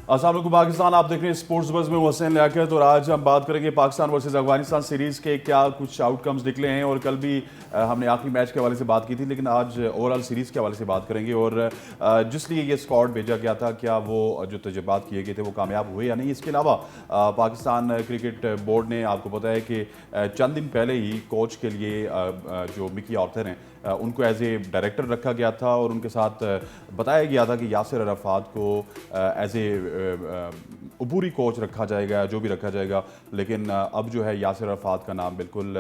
अस्सलाम वालेकुम पाकिस्तान, आप देख रहे हैं स्पोर्ट्स बज़ में हुसैन लियाकत। और आज हम बात करेंगे पाकिस्तान वर्सेस अफगानिस्तान सीरीज़ के क्या कुछ आउटकम्स निकले हैं। और कल भी हमने आखिरी मैच के हवाले से बात की थी, लेकिन आज ओवरऑल सीरीज़ के हवाले से बात करेंगे। और जिस लिए ये स्क्वाड भेजा गया था, क्या वो जो तजर्बात किए गए थे वो कामयाब हुए या नहीं। इसके अलावा पाकिस्तान क्रिकेट बोर्ड ने, आपको पता है कि चंद दिन पहले ही कोच के लिए जो मिकी आर्थर हैं उनको एज ए डायरेक्टर रखा गया था, और उनके साथ बताया गया था कि यासिर अराफात को एज ए अबूरी कोच रखा जाएगा, जो भी रखा जाएगा। लेकिन अब जो है यासिर अराफात का नाम बिल्कुल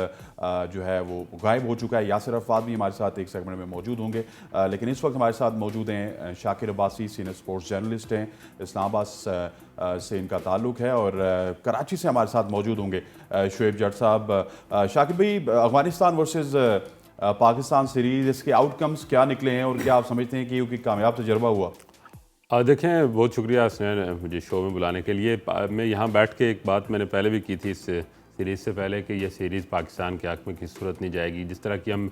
जो है वो गायब हो चुका है। यासिर अराफात भी हमारे साथ एक सेगमेंट में मौजूद होंगे, लेकिन इस वक्त हमारे साथ मौजूद हैं Shakir Abbasi, senior sports journalist हैं, इस्लामाबाद से इनका ताल्लुक है। और कराची से हमारे साथ मौजूद होंगे शुएब जट साहब। शाकिर भाई, अफगानिस्तान वर्सेस पाकिस्तान सीरीज, इसके आउटकम्स क्या निकले हैं और क्या आप समझते हैं कि ये कामयाब तजर्बा हुआ? देखें, बहुत शुक्रिया स्नेह मुझे शो में बुलाने के लिए। मैं यहाँ बैठ के एक बात मैंने पहले भी की थी इस सीरीज़ से पहले कि यह सीरीज़ पाकिस्तान के हक़ में किसी सूरत नहीं जाएगी। जिस तरह की हम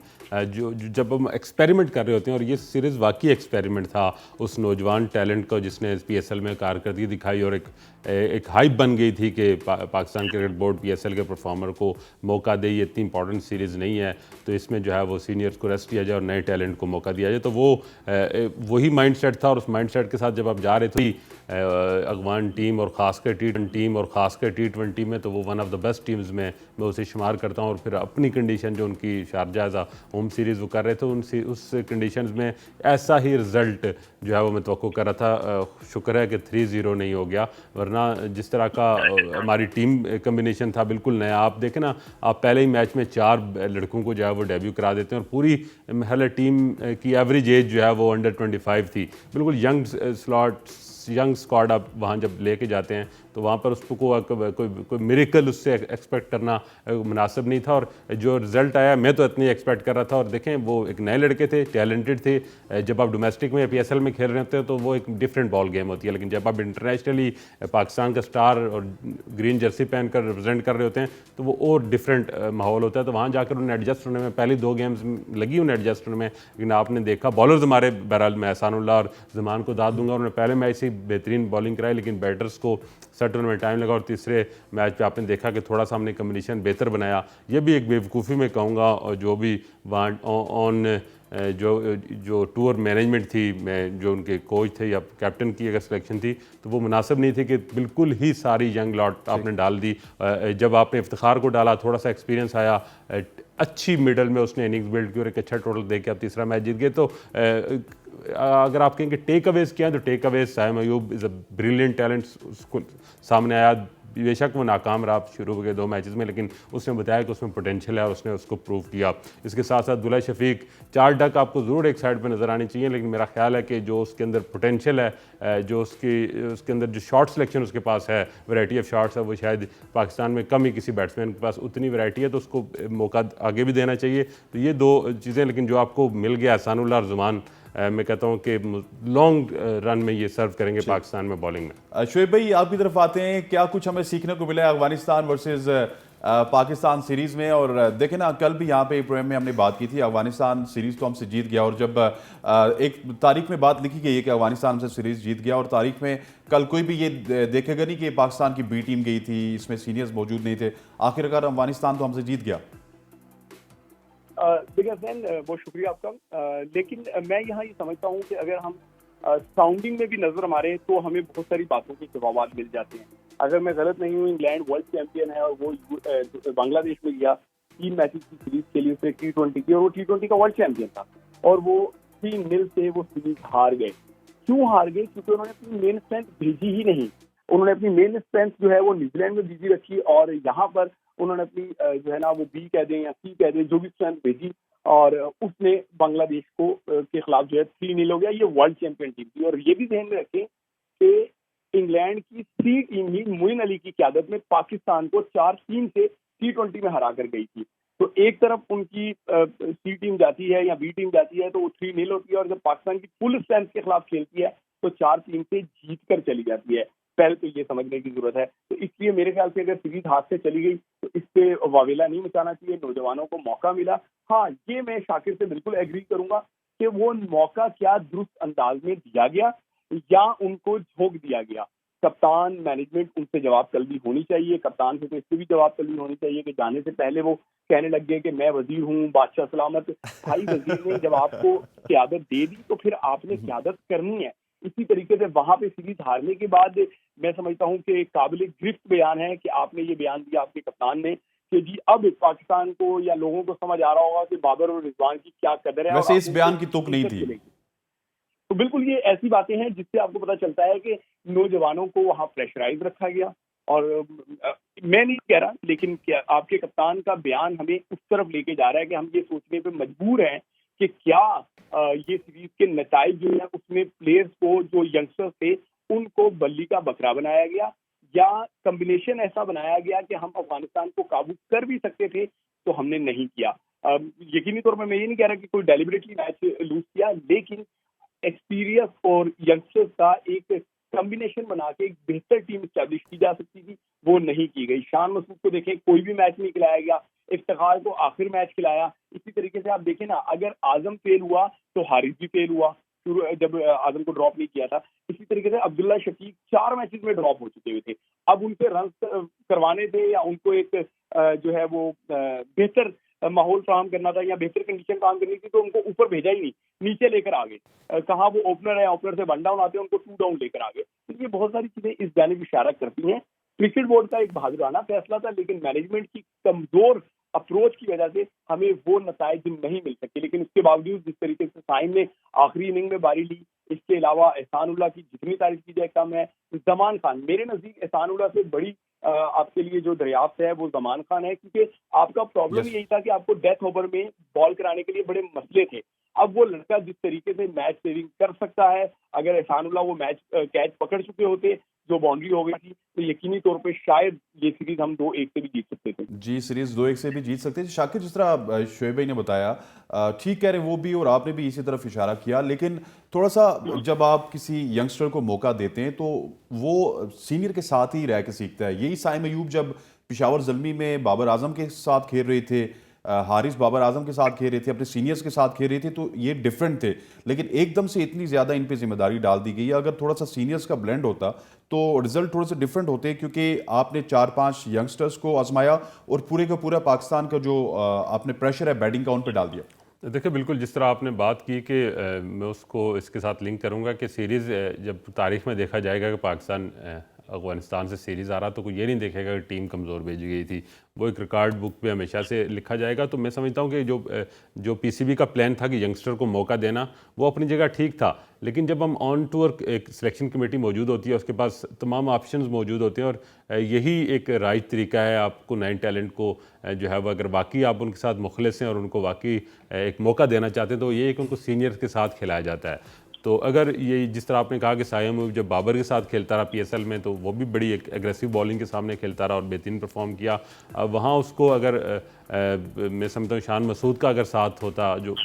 जब हम एक्सपेरिमेंट कर रहे होते हैं, और ये सीरीज़ वाकई एक्सपेरिमेंट था उस नौजवान टैलेंट को जिसने PSL में कारकर्दगी दिखाई, और एक हाइप बन गई थी कि पाकिस्तान क्रिकेट बोर्ड PSL के परफॉर्मर को मौका दे। ये इतनी इंपॉर्टेंट सीरीज़ नहीं है, तो इसमें जो है वो सीनियर्स को रेस्ट किया जाए और नए टैलेंट को मौका दिया जाए। तो वो वही माइंडसेट था, और उस माइंडसेट के साथ जब आप जा रहे थे अफगान टीम और ख़ासकर T20 में, तो वो one of the best teams में मैं उसे शुमार करता हूँ। और फिर अपनी कंडीशन जो उनकी शारजाह होम सीरीज़ वो कर रहे थे, उस कंडीशंस में ऐसा ही रिज़ल्ट जो है वो मैं तवक्को कर रहा था। शुक्र है कि 3-0 नहीं हो गया, वरना जिस तरह का हमारी टीम कम्बिनेशन था बिल्कुल नया। आप देखें ना, आप पहले ही मैच में 4 लड़कों को जो है वो डेब्यू करा देते हैं, और पूरी महल टीम की एवरेज एज जो है वो अंडर 25 थी। बिल्कुल यंग स्क्वाड आप वहाँ जब लेके जाते हैं तो वहाँ पर उसको कोई मिरेकल उससे एक्सपेक्ट करना मुनासिब नहीं था। और जो रिज़ल्ट आया, मैं तो इतनी एक्सपेक्ट कर रहा था। और देखें, वो एक नए लड़के थे, टैलेंटेड थे। जब आप डोमेस्टिक में PSL में खेल रहे होते हैं तो वो एक डिफरेंट बॉल गेम होती है, लेकिन जब आप इंटरनेशनली पाकिस्तान का स्टार और ग्रीन जर्सी पहन कर रिप्रेजेंट कर रहे होते हैं तो वो और डिफरेंट माहौल होता है। तो वहाँ जाकर उन्हें एडजस्ट होने में पहली 2 गेम्स लगी उन्हें एडजस्ट होने में। लेकिन आपने देखा बॉलर्स हमारे, बहरहाल मैं एहसानुल्लाह और जमान को दाद दूंगा, उन्होंने पहले मैच से बेहतरीन बॉलिंग कराई, लेकिन बैटर्स को सेट होने में टाइम लगा। और तीसरे मैच पे आपने देखा कि थोड़ा सा हमने कम्बिनेशन बेहतर बनाया। ये भी एक बेवकूफ़ी में कहूँगा, और जो भी वहाँ ऑन जो टूर मैनेजमेंट थी, मैं जो उनके कोच थे या कैप्टन की अगर सिलेक्शन थी, तो वो मुनासिब नहीं थी कि बिल्कुल ही सारी यंग लॉट आपने डाल दी। जब आपने इफ्तिखार को डाला, थोड़ा सा एक्सपीरियंस आया, अच्छी मिडल में उसने इनिंग्स बिल्ड की और एक अच्छा टोटल दे के आप तीसरा मैच जीत गए। तो अगर आप कहेंगे टेक अवेज क्या है, तो takeaways Saim Ayub is a brilliant talent उसको सामने आया। बेशक वो नाकाम रहा शुरू के 2 मैचेस में, लेकिन उसने बताया कि उसमें पोटेंशियल है और उसने उसको प्रूव किया। इसके साथ साथ दुलाई शफीक, 4 डक आपको ज़रूर एक साइड पे नज़र आनी चाहिए, लेकिन मेरा ख्याल है कि जो उसके अंदर पोटेंशियल है, जो उसके अंदर जो शॉट सिलेक्शन उसके पास है, वैरायटी ऑफ शॉट्स है, वो शायद पाकिस्तान में कम ही किसी बैट्समैन के पास उतनी वैरायटी है, तो उसको मौका आगे भी देना चाहिए। तो ये 2 चीज़ें, लेकिन जो आपको मिल गया एहसानुल्लाह और ज़ुमान, मैं कहता हूँ कि लॉन्ग रन में ये सर्व करेंगे पाकिस्तान में बॉलिंग में। शुएब भाई, आपकी तरफ आते हैं, क्या कुछ हमें सीखने को मिला है अफगानिस्तान वर्सेस पाकिस्तान सीरीज़ में? और देखें ना, कल भी यहाँ पे एक प्रोग्राम में हमने बात की थी, अफगानिस्तान सीरीज़ तो हमसे जीत गया, और जब एक तारीख में बात लिखी गई है कि अफगानिस्तान हमसे सीरीज़ जीत गया, और तारीख में कल कोई भी ये देखेगा नहीं कि पाकिस्तान की बी टीम गई थी, इसमें सीनियर्स मौजूद नहीं थे। आखिरकार अफगानिस्तान तो हमसे जीत गया। देखिए हसनैन, बहुत शुक्रिया आपका। लेकिन मैं यहाँ ये समझता हूँ कि अगर हम साउंडिंग में भी नजर मारें तो हमें बहुत सारी बातों के जवाब मिल जाते हैं। अगर मैं गलत नहीं हूँ, इंग्लैंड वर्ल्ड चैंपियन है और वो बांग्लादेश में गया 3 मैचेस की सीरीज के लिए, उसने T20 की, और वो T20 का वर्ल्ड चैंपियन था, और वो 3-0 से वो सीरीज हार गए। क्यों हार गए? क्योंकि उन्होंने अपनी मेन स्ट्रेंथ भेजी ही नहीं। उन्होंने अपनी मेन स्ट्रेंथ जो है वो न्यूजीलैंड में बिजी रखी, और यहाँ पर उन्होंने अपनी जो है ना वो बी कह दें या सी कह दें, जो भी स्ट्रेंथ भेजी, और उसने बांग्लादेश को के खिलाफ जो है 3-0 हो गया। ये वर्ल्ड चैंपियन टीम थी। और ये भी ध्यान में रखें कि इंग्लैंड की सी टीम ही मोइन अली की क्यादत में पाकिस्तान को 4-3 से T20 में हरा कर गई थी। तो एक तरफ उनकी सी टीम जाती है या बी टीम जाती है तो वो 3-0 होती है, और जब पाकिस्तान की फुल स्ट्रेंथ के खिलाफ खेलती है तो 4-3 से जीत कर चली जाती है। पहले तो ये समझने की जरूरत है। तो इसलिए मेरे ख्याल से अगर सीरीज हाथ से चली गई तो इस पे वावेला नहीं मचाना चाहिए। नौजवानों को मौका मिला। हाँ, ये मैं शाकिर से बिल्कुल एग्री करूंगा कि वो मौका क्या दुरुस्त अंदाज में दिया गया या उनको झोंक दिया गया। कप्तान मैनेजमेंट उनसे जवाब तलबी होनी चाहिए। कप्तान से तो इससे भी जवाब तलबी होनी चाहिए कि जाने से पहले वो कहने लग गए कि मैं वजीर हूँ, बादशाह सलामत। भाई वजीर ने जब आपको क़यादत दे दी तो फिर आपने क़यादत करनी है। इसी तरीके से वहां पे सीरीज हारने के बाद मैं समझता हूँ कि काबिल गिरफ्त बयान है कि आपने ये बयान दिया आपके कप्तान ने कि जी अब पाकिस्तान को या लोगों को समझ आ रहा होगा कि बाबर और रिजवान की क्या कदर है। वैसे और इस बयान की तुक नहीं थी। तो बिल्कुल ये ऐसी बातें हैं जिससे आपको पता चलता है कि नौजवानों को वहां प्रेशराइज रखा गया। और मैं नहीं कह रहा, लेकिन क्या आपके कप्तान का बयान हमें उस तरफ लेके जा रहा है कि हम ये सोचने पे मजबूर हैं कि क्या ये सीरीज के नताइज जो है उसमें प्लेयर्स को, जो यंगस्टर्स थे, उनको बल्ली का बकरा बनाया गया या कॉम्बिनेशन ऐसा बनाया गया कि हम अफगानिस्तान को काबू कर भी सकते थे तो हमने नहीं किया। यकीनी तौर पर मैं ये नहीं कह रहा कि कोई डेलिबरेटली मैच लूज किया, लेकिन एक्सपीरियंस और यंगस्टर्स का एक कॉम्बिनेशन बना के एक बेहतर टीम स्टैब्लिश की जा सकती थी, वो नहीं की गई। शान मसूद को देखें, कोई भी मैच नहीं खिलाया गया, इफ्तिखार को आखिर मैच खिलाया। इसी तरीके से आप देखें ना, अगर आजम फेल हुआ तो हारिस भी फेल हुआ जब आजम को ड्रॉप नहीं किया था। इसी तरीके से अब्दुल्ला शकीक 4 मैचेस में ड्रॉप हो चुके हुए थे। अब उनसे रन करवाने थे या उनको एक जो है वो बेहतर माहौल फराहम करना था या बेहतर कंडीशन काम करनी थी, तो उनको ऊपर भेजा ही नहीं, नीचे लेकर आ गए। कहाँ वो ओपनर है, ओपनर से 1 डाउन आते हैं, उनको 2 डाउन लेकर आ गए। तो ये बहुत सारी चीजें इस जानिब इशारा करती हैं। क्रिकेट बोर्ड का एक बहादुराना फैसला था, लेकिन मैनेजमेंट की कमजोर अप्रोच की वजह से हमें वो नताइज नहीं मिल सके। लेकिन उसके बावजूद जिस तरीके से साइम ने आखिरी इनिंग में बारी ली, इसके अलावा एहसानुल्लाह की जितनी तारीफ की जाए कम है। जमान खान, मेरे नजदीक एहसानुल्लाह से बड़ी आपके लिए जो दरियाफ्त है वो जमान खान है, क्योंकि आपका प्रॉब्लम यही था कि आपको डेथ ओवर में बॉल कराने के लिए बड़े मसले थे। अब वो लड़का जिस तरीके से मैच सेविंग कर सकता है, अगर एहसानुल्लाह वो मैच कैच पकड़ चुके होते जो बाउंड्री हो गई थी, तो यकीनी तौर पे शायद ये सीरीज हम 2-1 से भी जीत सकते थे। जी, सीरीज 2-1 से भी जीत सकते थे। शाकिर, जिस तरह शोएब भाई ने बताया, ठीक कह रहे हैं वो भी और आपने भी इसी तरफ इशारा किया, लेकिन थोड़ा सा जब आप किसी यंगस्टर को मौका देते हैं तो वो सीनियर के साथ ही रह के सीखता है। यही साइम अयूब जब पिशावर ज़ल्मी में बाबर आजम के साथ खेल रहे थे, हारिस बाबर आजम के साथ खेल रहे थे, अपने सीनियर्स के साथ खेल रहे थे, तो ये डिफरेंट थे। लेकिन एकदम से इतनी ज़्यादा इन पे जिम्मेदारी डाल दी गई है। अगर थोड़ा सा सीनियर्स का ब्लेंड होता तो रिजल्ट थोड़े से डिफरेंट होते, क्योंकि आपने 4-5 यंगस्टर्स को आजमाया और पूरे का पूरा पाकिस्तान का जो आपने प्रेशर है बैटिंग का उन पर डाल दिया। देखिए, बिल्कुल जिस तरह आपने बात की कि मैं उसको इसके साथ लिंक करूंगा कि सीरीज़ जब तारीख में देखा जाएगा कि पाकिस्तान अफगानिस्तान से सीरीज़ आ रहा, तो कोई ये नहीं देखेगा कि टीम कमज़ोर भेजी गई थी। वो एक रिकॉर्ड बुक पे हमेशा से लिखा जाएगा। तो मैं समझता हूँ कि जो पीसीबी का प्लान था कि यंगस्टर को मौका देना, वो अपनी जगह ठीक था। लेकिन जब हम ऑन टूर एक सिलेक्शन कमेटी मौजूद होती है, उसके पास तमाम ऑप्शंस मौजूद होते हैं, और यही एक राइट तरीका है आपको नए टैलेंट को जो है वो, अगर वाकई आप उनके साथ मुखलिस हैं और उनको वाकई एक मौका देना चाहते हैं, तो ये कि उनको सीनियर्स के साथ खिलाया जाता है। तो अगर ये जिस तरह आपने कहा कि साइम जब बाबर के साथ खेलता रहा पीएसएल में, तो वो भी बड़ी एक एग्रेसिव बॉलिंग के सामने खेलता रहा और बेहतरीन परफॉर्म किया। वहाँ उसको अगर मैं समझता हूँ शान मसूद का अगर साथ होता, जो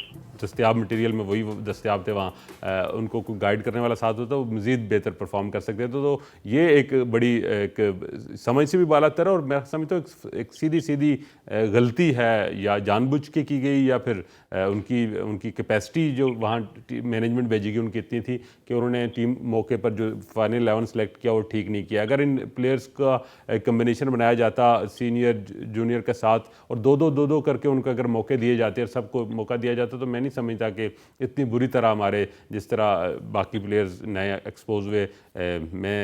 दस्तियाब मटेरियल में वही दस्तियाब थे वहाँ, उनको कोई गाइड करने वाला साथ होता, वो मज़ीद बेहतर परफॉर्म कर सकते थे। तो ये एक बड़ी एक समझ से भी बालातर है, और मैं समझता हूँ एक सीधी सीधी गलती है, या जानबूझ के की गई, या फिर उनकी कैपेसिटी जो वहाँ मैनेजमेंट भेजेगी उनकी इतनी थी कि उन्होंने टीम मौके पर जो फाइनल 11 सेलेक्ट किया वो ठीक नहीं किया। अगर इन प्लेयर्स का कम्बिनेशन बनाया जाता सीनियर जूनियर के साथ, और दो करके उनको अगर मौके दिए जाते और सबको मौका दिया जाता, तो मैं नहीं समझता कि इतनी बुरी तरह हमारे जिस तरह बाकी प्लेयर्स नए एक्सपोज हुए। मैं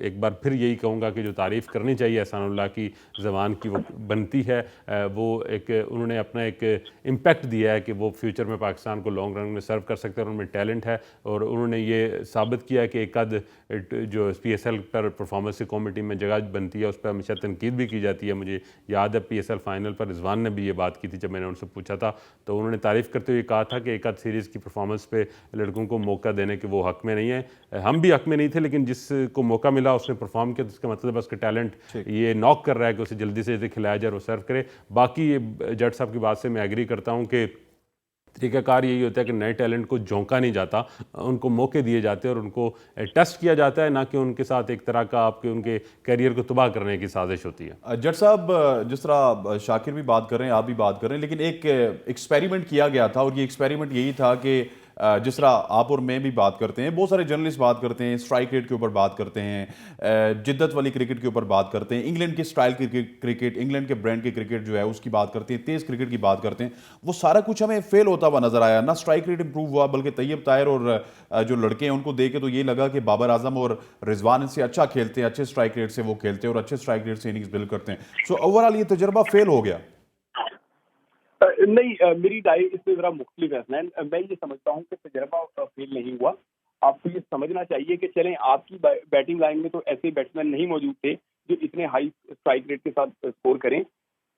एक बार फिर यही कहूँगा कि जो तारीफ़ करनी चाहिए एहसानुल्लाह की ज़बान की वो बनती है। वो एक उन्होंने अपना एक इम्पैक्ट दिया है कि वो फ्यूचर में पाकिस्तान को लॉन्ग रन में सर्व कर सकते हैं, और उनमें टैलेंट है, और उन्होंने ये साबित किया है कि एक आध जो पीएसएल पर परफॉर्मेंस की कमेटी में जगह बनती है, उस पर हमेशा तनकीद भी की जाती है। मुझे याद है पीएसएल फाइनल पर रिजवान ने भी ये बात की थी, जब मैंने उनसे पूछा था, तो उन्होंने तारीफ़ करते हुए कहा था कि एक आध सीरीज़ की परफॉर्मेंस पे लड़कों को मौका देने के वो हक में नहीं है। हम भी हक में नहीं थे, लेकिन जिसको मौका मिला उसने परफॉर्म किया, तो इसका मतलब उसका टैलेंट ये नॉक कर रहा है कि उसे जल्दी से खिलाया जाए और सर्व करे। बाकी जट साहब की बात से मैं एग्री करता हूँ कि तरीकाकार यही होता है कि नए टैलेंट को झोंका नहीं जाता, उनको मौके दिए जाते हैं और उनको टेस्ट किया जाता है, ना कि उनके साथ एक तरह का आपके उनके करियर को तबाह करने की साजिश होती है। जट साहब, जिस तरह शाकिर भी बात कर रहे हैं, आप भी बात कर रहे हैं, लेकिन एक एक्सपेरिमेंट किया गया था, और ये एक्सपेरिमेंट यही था कि जिस तरह आप और मैं भी बात करते हैं, बहुत सारे जर्नलिस्ट बात करते हैं, स्ट्राइक रेट के ऊपर बात करते हैं, जिद्दत वाली क्रिकेट के ऊपर बात करते हैं, इंग्लैंड के स्टाइल की क्रिकेट, इंग्लैंड के ब्रांड की क्रिकेट जो है उसकी बात करते हैं, तेज़ क्रिकेट की बात करते हैं, वो सारा कुछ हमें फेल होता हुआ नजर आया। ना स्ट्राइक रेट इंप्रूव हुआ, बल्कि तैयब ताहिर और जो लड़के हैं उनको देखे तो ये लगा कि बाबर आजम और रिजवान इनसे अच्छा खेलते हैं, अच्छे स्ट्राइक रेट से वो खेलते हैं और अच्छे स्ट्राइक रेट से इनिंग्स बिल्ड करते हैं। सो ओवरऑल ये तजर्बा फेल हो गया। नहीं, मेरी राय इससे जरा मुख्तलिफ है हसनैन। मैं ये समझता हूँ कि तजर्बा फेल नहीं हुआ। आपको ये समझना चाहिए कि चलें, आपकी बैटिंग लाइन में तो ऐसे बैट्समैन नहीं मौजूद थे जो इतने हाई स्ट्राइक रेट के साथ स्कोर करें।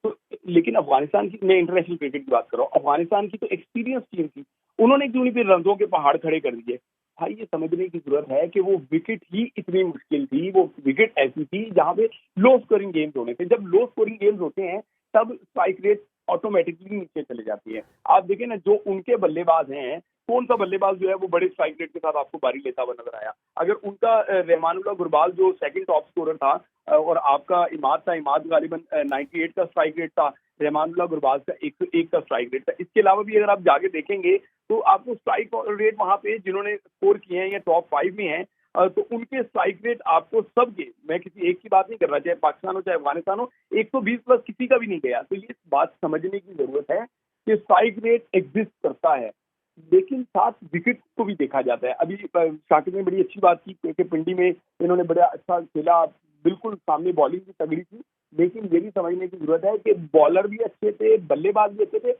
तो लेकिन अफगानिस्तान की, मैं इंटरनेशनल क्रिकेट की बात कर रहा हूँ, अफगानिस्तान की तो एक्सपीरियंस टीम थी, उन्होंने क्यों नहीं फिर रनों के पहाड़ खड़े कर दिए? भाई ये समझने की जरूरत है कि वो विकेट ही इतनी मुश्किल थी, वो विकेट ऐसी थी जहां पे लो स्कोरिंग गेम्स होने थे। जब लो स्कोरिंग गेम्स होते हैं तब स्ट्राइक रेट ऑटोमेटिकली नीचे चले जाती है। आप देखें ना, जो उनके बल्लेबाज हैं, कौन सा बल्लेबाज जो है वो बड़े स्ट्राइक रेट के साथ आपको बारी लेता हुआ नजर आया? अगर उनका रहमानुल्लाह गुरबाज जो सेकंड टॉप स्कोरर था, और आपका इमाद था, इमाद गालिबन 98 का स्ट्राइक रेट था, रहमानुल्लाह गुरबाज का 101 का स्ट्राइक रेट था। इसके अलावा भी अगर आप जाके देखेंगे तो आपको स्ट्राइक रेट वहां पे जिन्होंने स्कोर किए हैं या टॉप 5 में हैं, तो उनके स्ट्राइक रेट आपको सबके, मैं किसी एक की बात नहीं कर रहा, चाहे पाकिस्तान हो चाहे अफगानिस्तान हो, 120 प्लस किसी का भी नहीं गया। तो ये बात समझने की जरूरत है कि स्ट्राइक रेट एग्जिस्ट करता है, लेकिन साथ विकेट को भी देखा जाता है। अभी शाकिर ने बड़ी अच्छी बात की कि पिंडी में इन्होंने बड़ा अच्छा खेला, बिल्कुल सामने बॉलिंग भी तगड़ी थी, लेकिन ये भी समझने की जरूरत है कि बॉलर भी अच्छे थे, बल्लेबाज भी अच्छे थे,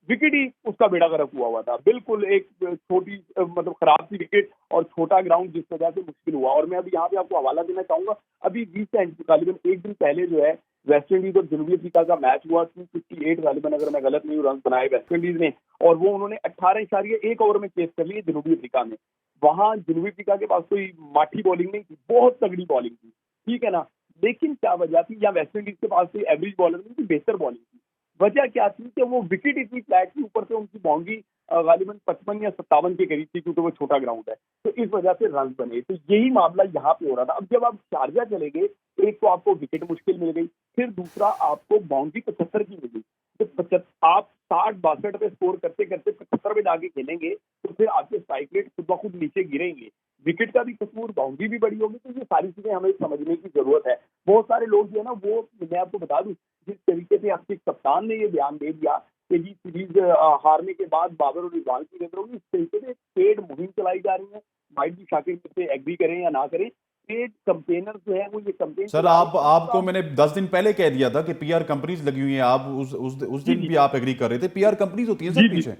विकेट ही उसका बेड़ा गर्क हुआ था। बिल्कुल एक छोटी मतलब खराब सी विकेट और छोटा ग्राउंड, जिस वजह से मुश्किल हुआ। और मैं अभी यहाँ पे आपको हवाला देना चाहूंगा, अभी रिसेंट गालिबन एक दिन पहले जो है वेस्ट इंडीज और जनूबी अफ्रीका का मैच हुआ, 258 गालिबन, अगर मैं गलत नहीं हूँ, रन बनाए वेस्ट इंडीज ने, और वो उन्होंने 18.1 ओवर में चेस कर लिए जनूबी अफ्रीका में। वहां जनूबी अफ्रीका के पास कोई माठी बॉलिंग नहीं थी, बहुत तगड़ी बॉलिंग थी, ठीक है ना, लेकिन क्या वजह थी? या वेस्ट इंडीज के पास कोई एवरेज बॉलर नहीं थी, बेहतर बॉलिंग थी। वजह क्या थी कि वो विकेट इतनी फ्लैट थी, ऊपर से उनकी बाउंड्री गालिबन 55 या 57 के करीब थी, क्योंकि वो छोटा ग्राउंड है, तो इस वजह से रन बने। तो यही मामला यहाँ पे हो रहा था। अब जब आप शारजा चले गए, एक तो आपको विकेट मुश्किल मिल गई, फिर दूसरा आपको बाउंड्री 75 की मिल गई। तो आप 60-62 पे स्कोर करते करते 75 पे जाके खेलेंगे, तो फिर आपके स्ट्राइक रेट खुद ब खुद नीचे गिरेंगे। विकेट का भी कसूर, बाउंड्री भी बड़ी होगी। तो ये सारी चीजें हमें समझने की जरूरत है। बहुत सारे लोग जो है ना, वो, मैं आपको बता दूं, जिस तरीके से आपके कप्तान ने ये बयान दे दिया कि जी सीरीज हारने के बाद बाबर और रिजवान की नजर होगी, इस तरीके से पेड मुहिम चलाई जा रही है। माइट भी शाकिर से एग्री करें या ना करें, पेड कंपेनर जो है वो ये कंपेन सर आपको मैंने 10 दिन पहले कह दिया था कि पीआर कंपनीज लगी हुई हैं, आप उस जी दिन जी भी आप एग्री कर रहे थे। पीआर कंपनीज होती हैं जी सर जी पीछे।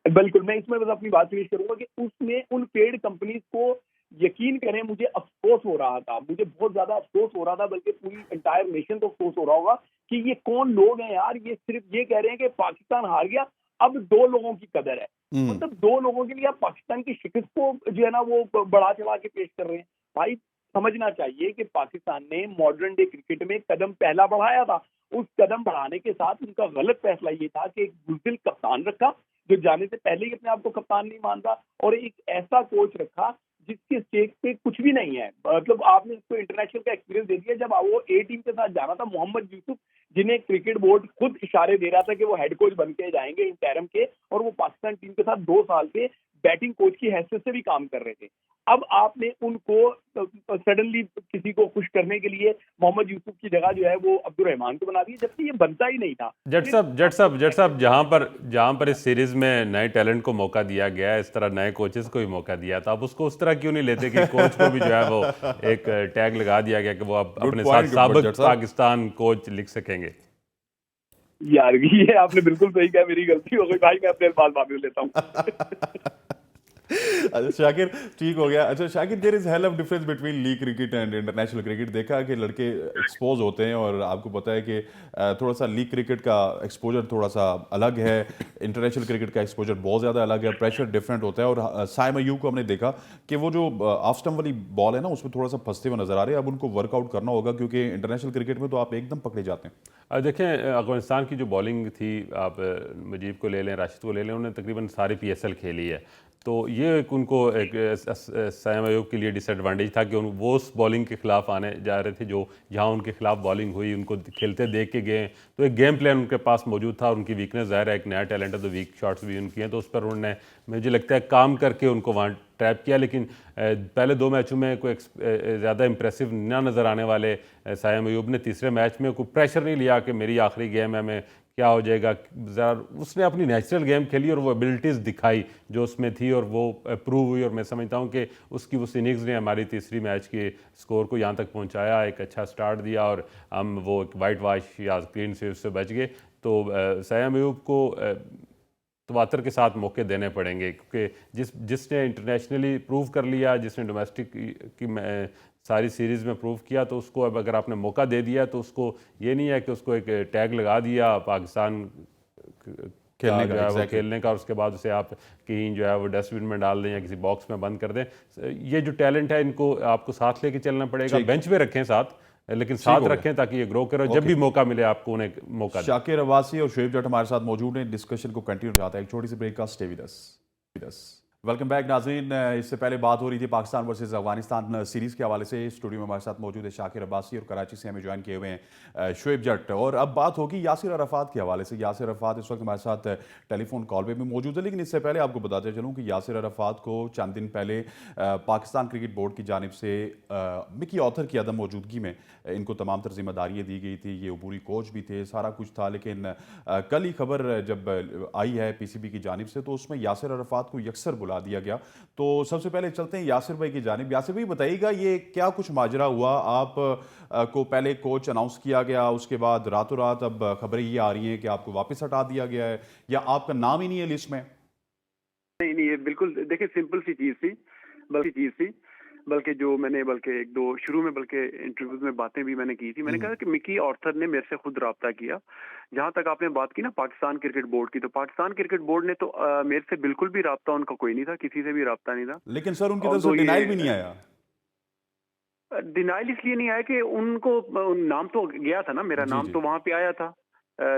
बिल्कुल। मैं इसमें बस अपनी बात फिनिश करूंगा कि उसमें उन पेड कंपनीज को, यकीन करें, मुझे अफसोस हो रहा था, मुझे बहुत ज्यादा अफसोस हो रहा था, बल्कि पूरी एंटायर नेशन को अफसोस हो रहा होगा कि ये कौन लोग हैं यार, ये सिर्फ ये कह रहे हैं कि पाकिस्तान हार गया, अब 2 लोगों की कदर है। मतलब 2 लोगों के लिए आप पाकिस्तान की शिकस्त को जो है ना वो बढ़ा चढ़ा के पेश कर रहे हैं। भाई समझना चाहिए कि पाकिस्तान ने मॉडर्न डे क्रिकेट में कदम पहला बढ़ाया था। उस कदम बढ़ाने के साथ उनका गलत फैसला ये था कि एक बुज़दिल कप्तान रखा, जो जाने से पहले ही अपने आप को कप्तान नहीं मानता, और एक ऐसा कोच रखा जिसके स्टेक पे कुछ भी नहीं है। मतलब आपने उसको इंटरनेशनल का एक्सपीरियंस दे दिया। जब वो ए टीम के साथ जाना था, मोहम्मद यूसुफ, जिन्हें क्रिकेट बोर्ड खुद इशारे दे रहा था कि वो हेड कोच बन के जाएंगे इंटरम के, और वो पाकिस्तान टीम के साथ 2 साल से बैटिंग कोच की हैसियत से भी काम कर रहे थे। अब आपने उनको सडनली किसी को खुश करने के लिए मोहम्मद यूसुफ की जगह जो है वो अब्दुल रहमान को बना दी, जबकि ये बनता ही नहीं था। जट साहब, जहाँ पर इस सीरीज में नए टैलेंट को मौका दिया गया है, इस तरह नए कोचेस को भी मौका दिया था, आप उसको उस तरह क्यों नहीं लेते कि कोच को भी जो है वो एक टैग लगा दिया गया कि वो अब अपने साथ साबिक पाकिस्तान कोच लिख सकेंगे? यार ये आपने बिल्कुल सही कहा, मेरी गलती हो गई भाई, मैं अपने बात माफी लेता हूँ। अच्छा शाकिर, ठीक हो गया। अच्छा Shakir, there is hell of difference between league cricket and international cricket. देखा कि लड़के एक्सपोज होते हैं, और आपको पता है कि थोड़ा सा लीग क्रिकेट का एक्सपोजर थोड़ा सा अलग है, इंटरनेशनल क्रिकेट का एक्सपोजर बहुत ज़्यादा अलग है, प्रेशर डिफरेंट होता है। और साइम अयूब को हमने देखा कि वो जो ऑफ स्टंप वाली बॉल है ना, उसमें थोड़ा सा फंसते हुए नजर आ रहे हैं। अब उनको वर्कआउट करना होगा, क्योंकि इंटरनेशनल क्रिकेट में तो आप एकदम पकड़े जाते हैं। देखें, अफगानिस्तान की जो बॉलिंग थी, आप मुजीब को ले लें, राशिद को ले लें, उन्होंने तकरीबन सारी पीएसएल खेली है। तो ये एक उनको एक सायम अयूब के लिए डिसएडवांटेज था कि वो उस बॉलिंग के खिलाफ आने जा रहे थे जो जहाँ उनके खिलाफ बॉलिंग हुई, उनको खेलते देख के गए, तो एक गेम प्लान उनके पास मौजूद था। उनकी वीकनेस ज़ाहिर है, एक नया टैलेंट है तो वीक शॉट्स भी उनकी हैं, तो उस पर उन्होंने मुझे लगता है काम करके उनको वहाँ ट्रैप किया। लेकिन पहले 2 मैचों में कोई ज़्यादा इंप्रेसिव ना नज़र आने वाले सायम अयूब ने तीसरे मैच में कोई प्रेशर नहीं लिया कि मेरी आखिरी गेम है, मैं क्या हो जाएगा। उसने अपनी नेचुरल गेम खेली और वो एबिलिटीज़ दिखाई जो उसमें थी और वो प्रूव हुई। और मैं समझता हूँ कि उसकी उस इनिंग्स ने हमारी तीसरी मैच के स्कोर को यहाँ तक पहुँचाया, एक अच्छा स्टार्ट दिया और हम वो एक वाइट वॉश या क्लीन स्वीप से बच गए। तो सायम अयूब को तवातर के साथ मौके देने पड़ेंगे, क्योंकि जिसने इंटरनेशनली प्रूव कर लिया, जिसने डोमेस्टिक की सारी सीरीज़ में प्रूव किया, तो उसको अब अगर आपने मौका दे दिया तो उसको ये नहीं है कि उसको एक टैग लगा दिया पाकिस्तान खेलने का, वो खेलने का, और उसके बाद उसे आप कहीं जो है वो डस्टबिन में डाल दें या किसी बॉक्स में बंद कर दें। ये जो टैलेंट है इनको आपको साथ लेके चलना पड़ेगा, बेंच पे रखें साथ, लेकिन साथ रखें ताकि ये ग्रो करे। जब भी मौका मिले आपको उन्हें मौका दें। शाकिर अब्बासी और शोएब जट हमारे साथ मौजूद हैं, डिस्कशन को कंटिन्यू जाता है। एक छोटी सी ब्रेक का, stay with us. Welcome back नाज़रीन। इससे पहले बात हो रही थी पाकिस्तान वर्सेस अफगानिस्तान सीरीज़ के हवाले से। स्टूडियो में हमारे साथ मौजूद है शाकिर अब्बासी और कराची से हमें ज्वाइन किए हुए हैं शोएब जट। और अब बात होगी यासिर अराफात के हवाले से। यासिर अराफात इस वक्त हमारे साथ टेलीफोन कॉल पे भी मौजूद है, लेकिन इससे पहले आपको बताते चलूँ कि यासिर अराफात को चंद दिन पहले पाकिस्तान क्रिकेट बोर्ड की जानिब से मिकी ऑथर की अदम मौजूदगी में इनको तमाम तर जिम्मेदारियाँ दी गई थी। ये अबूरी कोच भी थे, सारा कुछ था। लेकिन कल ही खबर जब आई है PCB की जानिब से, तो उसमें यासिर अराफात को यकसर बुला दिया गया। तो सबसे पहले चलते हैं यासिर भाई की जानिब। यासिर भाई बताइएगा, ये क्या कुछ माजरा हुआ? आप को पहले कोच अनाउंस किया गया, उसके बाद रातों रात अब खबरें ये आ रही हैं कि आपको वापस हटा दिया गया है, या आपका नाम ही नहीं है लिस्ट में? नहीं, ये बिल्कुल देखिए सिंपल सी चीज थी, बल्कि जो मैंने एक दो शुरू में इंटरव्यूज में बातें भी मैंने की थी। मैंने कहा कि मिकी ऑर्थर ने मेरे से खुद रब्ता किया। जहां तक आपने बात की ना पाकिस्तान क्रिकेट बोर्ड की, तो पाकिस्तान क्रिकेट बोर्ड ने तो मेरे से बिल्कुल भी रब्ता उनका कोई नहीं था, किसी से भी रब्ता नहीं था। लेकिन सर उनकी तरफ से डिनाइल भी नहीं आया। डिनाइल इसलिए नहीं आया कि उनको नाम तो गया था ना, मेरा नाम तो वहां पे आया था।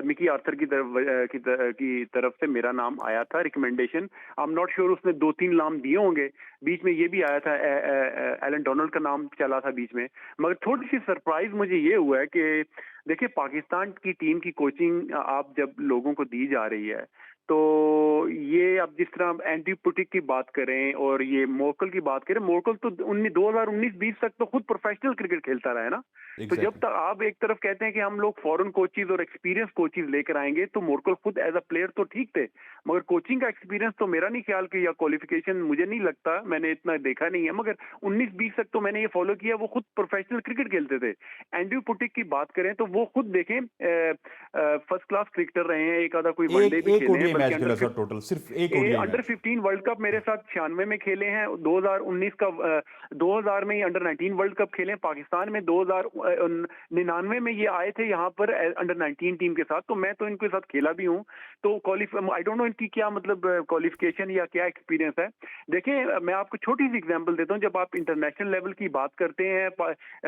मिकी आर्थर की तरफ से मेरा नाम आया था, recommendation. I am not sure उसने 2-3 नाम दिए होंगे, बीच में ये भी आया था, एलन डोनाल्ड का नाम चला था बीच में। मगर थोड़ी सी सरप्राइज मुझे ये हुआ है कि देखिए पाकिस्तान की टीम की कोचिंग आप जब लोगों को दी जा रही है, तो ये अब जिस तरह एंडी पुटिक की बात करें और ये मोर्कल की बात करें, मोर्कल तो 2019-20 तक तो खुद प्रोफेशनल क्रिकेट खेलता रहा है ना। तो जब तक आप एक तरफ कहते हैं कि हम लोग फॉरेन कोचेज और एक्सपीरियंस कोचेज लेकर आएंगे, तो मोर्कल खुद एज अ प्लेयर तो ठीक थे, मगर कोचिंग का एक्सपीरियंस तो मेरा नहीं ख्याल कि, या क्वालिफिकेशन मुझे नहीं लगता, मैंने इतना देखा नहीं है। मगर 19-20 तक तो मैंने ये फॉलो किया, वो खुद प्रोफेशनल क्रिकेट खेलते थे। एंड्रू पुटिक की बात करें तो वो खुद देखें फर्स्ट क्लास क्रिकेटर रहे हैं, एक आधा कोई वनडे भी खेले हैं, मैच खेला सर टोटल, सिर्फ एक अंडर 15 वर्ल्ड कप मेरे साथ 96 में खेले हैं। 2019 का 2000 में ये अंडर 19 वर्ल्ड कप खेले पाकिस्तान में। 2099 में ये आए थे यहाँ पर अंडर 19 टीम के साथ, तो मैं तो इनके साथ खेला भी हूँ। तो आई डोंट नो इनकी क्या मतलब क्वालिफिकेशन या क्या एक्सपीरियंस है। देखिए मैं आपको छोटी सी एग्जांपल देता हूँ। जब आप इंटरनेशनल लेवल की बात करते हैं,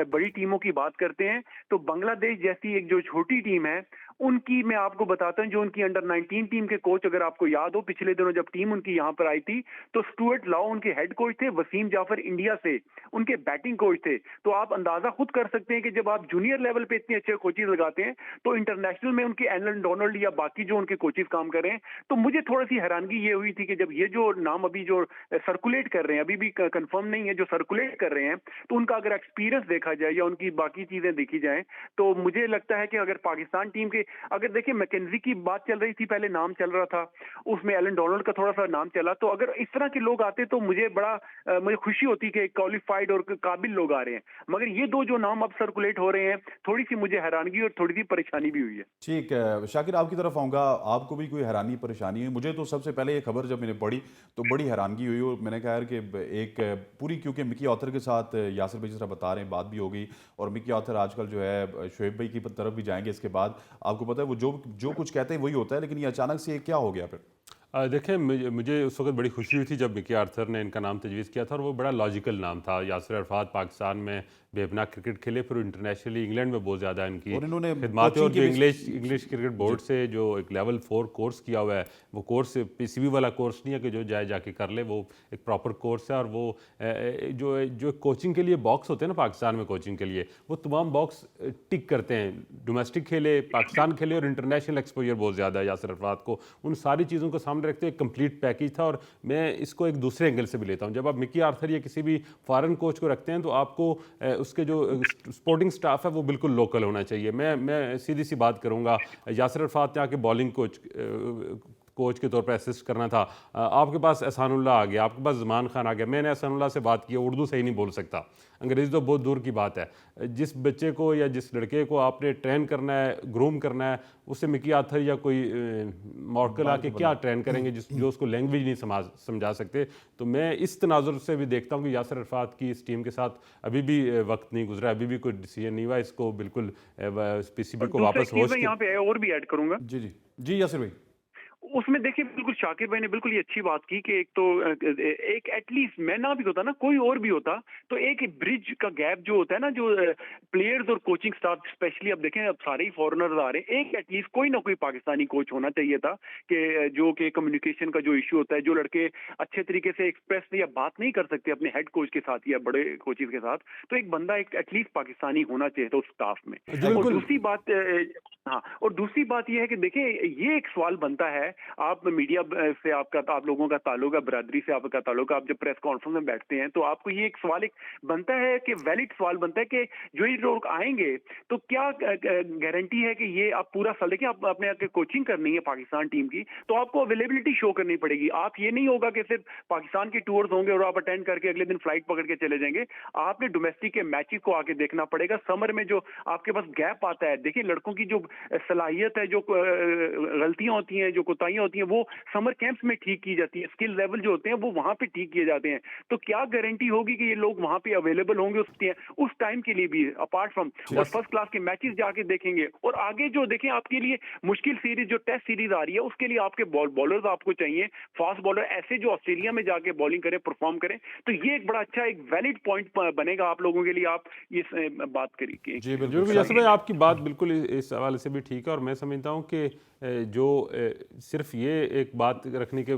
बड़ी टीमों की बात करते हैं, तो बांग्लादेश जैसी एक जो छोटी टीम है, उनकी मैं आपको बताता हूं, जो उनकी अंडर 19 टीम के कोच, अगर आपको याद हो पिछले दिनों जब टीम उनकी यहां पर आई थी, तो स्टुअर्ट लॉ उनके हेड कोच थे, वसीम जाफर इंडिया से उनके बैटिंग कोच थे। तो आप अंदाजा खुद कर सकते हैं कि जब आप जूनियर लेवल पे इतने अच्छे कोचेज लगाते हैं, तो इंटरनेशनल में उनके एलन डोनाल्ड या बाकी जो उनके कोचेज काम कर रहे हैं। तो मुझे थोड़ी सी हैरानगी ये हुई थी कि जब ये जो नाम अभी जो सर्कुलेट कर रहे हैं, अभी भी कंफर्म नहीं है, जो सर्कुलेट कर रहे हैं, तो उनका अगर एक्सपीरियंस देखा जाए या उनकी बाकी चीजें देखी जाए, तो मुझे लगता है कि अगर पाकिस्तान टीम के, अगर देखिए मैकेंजी की बात चल रही थी, पहले नाम चल रहा था, उसमें एलन डोनाल्ड का थोड़ा सा नाम चला, तो अगर इस तरह के लोग आते तो मुझे मुझे खुशी होती कि क्वालिफाइड और काबिल लोग आ रहे हैं। मगर ये दो जो नाम अब सर्कुलेट हो रहे हैं, थोड़ी सी मुझे हैरानगी और थोड़ी सी परेशानी भी हुई है। ठीक है शाकिर, आपकी तरफ आऊँगा, आपको भी कोई हैरानी परेशानी है? मुझे तो सबसे पहले ये खबर जब मैंने पढ़ी तो बड़ी हैरानगी हुई, और मैंने कहा यार कि एक पूरी, क्योंकि मिकी ऑथर के साथ यासिर भाई जिस तरह बता रहे हैं बात भी हो गई, और मिकी ऑथर आजकल जो है शोएब भाई की तरफ भी जाएंगे इसके बाद। आपको पता है वो जो कुछ कहते हैं वही होता है, लेकिन ये अचानक से क्या हो गया फिर? देखें, मुझे उस वक़्त बड़ी खुशी हुई थी जब मिकी आर्थर ने इनका नाम तजवीज़ किया था, और वो बड़ा लॉजिकल नाम था। यासिर अरफ़ात पाकिस्तान में बेपनाह क्रिकेट खेले, फिर इंटरनेशनली इंग्लैंड में बहुत ज़्यादा इनकी और इन्होंने खिदमात है, और कोचिंग की जो भी इंग्लिश क्रिकेट बोर्ड से जो एक लेवल 4 कोर्स किया हुआ है, वो कोर्स पीसीबी वाला कोर्स नहीं है कि जो जाके कर ले, वो एक प्रॉपर कोर्स है। और वो जो कोचिंग के लिए बॉक्स होते हैं ना पाकिस्तान में कोचिंग के लिए, वो तमाम बॉक्स टिक करते हैं। डोमेस्टिक खेले, पाकिस्तान खेले, और इंटरनेशनल एक्सपोजर बहुत ज़्यादा है यासिर अरफ़ात को। उन सारी चीज़ों को सामने रखते हुए एक कंप्लीट पैकेज था। और मैं इसको एक दूसरे एंगल से भी लेता हूँ। जब आप मिकी आर्थर या किसी भी फॉरेन कोच को रखते हैं, तो आपको उसके जो स्पोर्टिंग स्टाफ है वो बिल्कुल लोकल होना चाहिए। मैं सीधी सी बात करूँगा, यासिर अरफ़ात ने आके बॉलिंग कोच के तौर पर असिस्ट करना था। आपके पास एहसानुल्लाह आ गया, आपके पास ज़मान खान आ गया। मैंने एहसानुल्लाह से बात की, उर्दू सही नहीं बोल सकता, अंग्रेज़ी तो बहुत दूर की बात है। जिस बच्चे को या जिस लड़के को आपने ट्रेन करना है, ग्रूम करना है, उससे मिकी आर्थर या कोई मॉर्कल आके क्या ट्रेन करेंगे जो उसको लैंग्वेज नहीं समझा सकते। तो मैं इस तनाजुर से भी देखता हूँ कि यासिर अरफ़ात की इस टीम के साथ अभी भी वक्त नहीं गुजरा, अभी भी कोई डिसीजन नहीं हुआ। इसको बिल्कुल पीसीबी को वापस होश मैं यहाँ पे और भी ऐड करूंगा। जी जी जी यासिर भाई। उसमें देखिए बिल्कुल शाकिर भाई ने बिल्कुल ये अच्छी बात की कि एक तो एक एटलीस्ट मैं ना भी होता ना, कोई और भी होता, तो एक ब्रिज का गैप जो होता है ना, जो प्लेयर्स और कोचिंग स्टाफ स्पेशली, अब देखें अब सारे ही फॉरेनर्स आ रहे हैं, एक एटलीस्ट कोई ना कोई पाकिस्तानी कोच होना चाहिए था कि जो कि कम्युनिकेशन का जो इशू होता है, जो लड़के अच्छे तरीके से एक्सप्रेस या बात नहीं कर सकते अपने हेड कोच के साथ या बड़े कोचेस के साथ, तो एक बंदा एक एटलीस्ट पाकिस्तानी होना चाहिए था उस स्टाफ में। और दूसरी बात हाँ, और दूसरी बात यह है कि देखिए ये एक सवाल बनता है, आप मीडिया से आप लोगों का ताल्लुक है, बरादरी से आपका ताल्लुक है, आप जब प्रेस कॉन्फ्रेंस में बैठते हैं तो आपको ये एक सवाल एक बनता है कि वैलिड सवाल बनता है कि जो ये लोग आएंगे तो क्या गारंटी है कि ये आप पूरा साल, देखिए आप अपने कोचिंग करनी है पाकिस्तान टीम की, तो आपको अवेलेबिलिटी शो करनी पड़ेगी। आप ये नहीं होगा कि सिर्फ पाकिस्तान के टूर्स होंगे और आप अटेंड करके अगले दिन फ्लाइट पकड़ के चले जाएंगे। आपने डोमेस्टिक के मैचेस को आके देखना पड़ेगा। समर में जो आपके पास गैप आता है, देखिए लड़कों की जो सलाहियत है, जो गलतियां होती हैं, जो कोताहियां होती हैं, वो समर कैंप्स में ठीक की जाती है। स्किल लेवल जो होते हैं वो वहां पे ठीक किए जाते हैं। तो क्या गारंटी होगी कि ये लोग वहां पे अवेलेबल होंगे उस टाइम के लिए भी, अपार्ट फ्रॉम, और फर्स्ट क्लास के मैचेस जाके देखेंगे। और आगे जो देखें आपके लिए मुश्किल सीरीज जो टेस्ट सीरीज आ रही है, उसके लिए आपके बॉलर्स आपको चाहिए, फास्ट बॉलर ऐसे जो ऑस्ट्रेलिया में जाके बॉलिंग करें, परफॉर्म करें। तो ये एक बड़ा अच्छा एक वैलिड पॉइंट बनेगा आप लोगों के लिए। आप ये बात करिए जी बिल्कुल यासिर भाई, आपकी बात बिल्कुल इस हवाले से भी ठीक है। और मैं समझता हूँ कि जो सिर्फ ये एक बात रखने के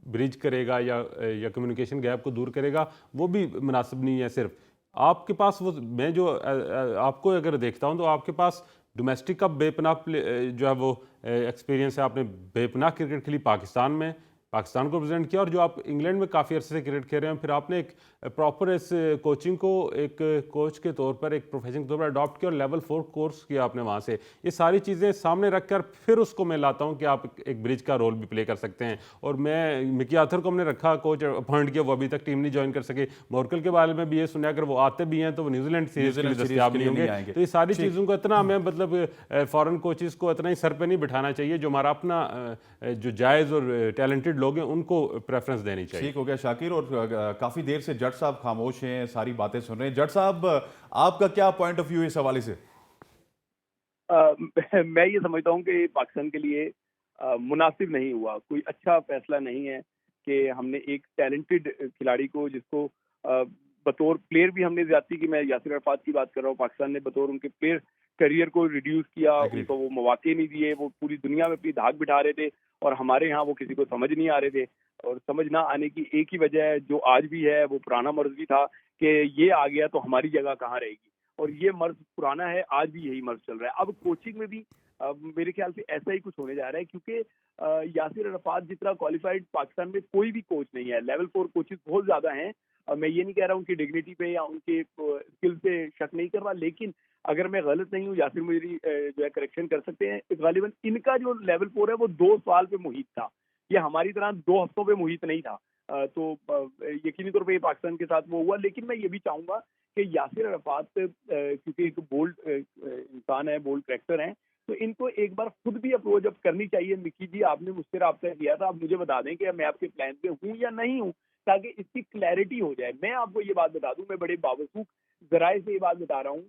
ब्रिज करेगा या कम्युनिकेशन गैप को दूर करेगा, वो भी मुनासिब नहीं है। सिर्फ आपके पास वो, मैं जो आपको अगर देखता हूँ तो आपके पास डोमेस्टिक का बेपनाह जो है वो एक्सपीरियंस है। आपने बेपनाह क्रिकेट खेली पाकिस्तान को प्रेजेंट किया, और जो आप इंग्लैंड में काफ़ी अरसे से क्रिकेट खेल रहे हैं, फिर आपने एक प्रॉपर इस कोचिंग को एक कोच के तौर पर, एक प्रोफेशन के तौर पर अडॉप्ट किया, और लेवल 4 कोर्स किया आपने वहाँ से। ये सारी चीज़ें सामने रखकर फिर उसको मैं लाता हूँ कि आप एक ब्रिज का रोल भी प्ले कर सकते हैं। और मैं मिकी आर्थर को हमने रखा, कोच अपॉइंट किया, वो अभी तक टीम नहीं ज्वाइन कर सके। मॉर्कल के बारे में भी ये सुना, अगर वो आते भी हैं तो वो न्यूजीलैंड सीरीज के लिए दस्तियाब नहीं होंगे। तो ये सारी चीज़ों को इतना हमें मतलब फॉरेन कोचेस को इतना ही सर पे नहीं बिठाना चाहिए। जो हमारा अपना जो जायज़ और टैलेंटेड लोग हैं उनको प्रेफरेंस देनी चाहिए। ठीक हो गया शाकिर। और काफी देर से जट साहब खामोश हैं, सारी बातें सुन रहे हैं। जट साहब, आपका क्या पॉइंट ऑफ व्यू है इस हवाले से? मैं ये समझता हूँ कि पाकिस्तान के लिए मुनासिब नहीं हुआ, कोई अच्छा फैसला नहीं है कि हमने एक टैलेंटेड खिलाड़ी को, जिसको बतौर प्लेयर भी हमने ज्यादती की, मैं यासिर अरफात की बात कर रहा हूँ, पाकिस्तान ने बतौर उनके प्लेयर करियर को रिड्यूस किया, उनको वो मौके नहीं दिए, वो पूरी दुनिया में अपनी धाक बिठा रहे थे, और हमारे यहाँ वो किसी को समझ नहीं आ रहे थे। और समझ ना आने की एक ही वजह है, जो आज भी है, वो पुराना मर्ज भी था कि ये आ गया तो हमारी जगह कहाँ रहेगी, और ये मर्ज पुराना है, आज भी यही मर्ज चल रहा है। अब कोचिंग में भी मेरे ख्याल से ऐसा ही कुछ होने जा रहा है, क्योंकि यासिर अरफात जितना क्वालिफाइड पाकिस्तान में कोई भी कोच नहीं है। लेवल 4 कोचेस बहुत ज्यादा हैं। मैं ये नहीं कह रहा उनकी डिग्निटी पे या उनके स्किल पे शक नहीं कर रहा, लेकिन अगर मैं गलत नहीं हूँ, यासिर मुझे जो है करेक्शन कर सकते हैं, गालिबन इनका जो लेवल 4 है वो 2 साल पे मुहित था, ये हमारी तरह 2 हफ्तों पे मुहित नहीं था। तो यकीनी तौर पे ये पाकिस्तान के साथ वो हुआ। लेकिन मैं ये भी चाहूंगा कि यासिर अरफात क्योंकि एक बोल्ड इंसान है, बोल्ड कैरेक्टर है, तो इनको एक बार खुद भी अप्रोच अप करनी चाहिए। मिकी जी, आपने मुझसे राब्ता किया था, आप मुझे बता दें कि मैं आपके प्लान पे हूँ या नहीं हूँ, ताकि इसकी क्लैरिटी हो जाए। मैं आपको ये बात बता दूं, मैं बड़े बावसूख जराए से ये बात बता रहा हूँ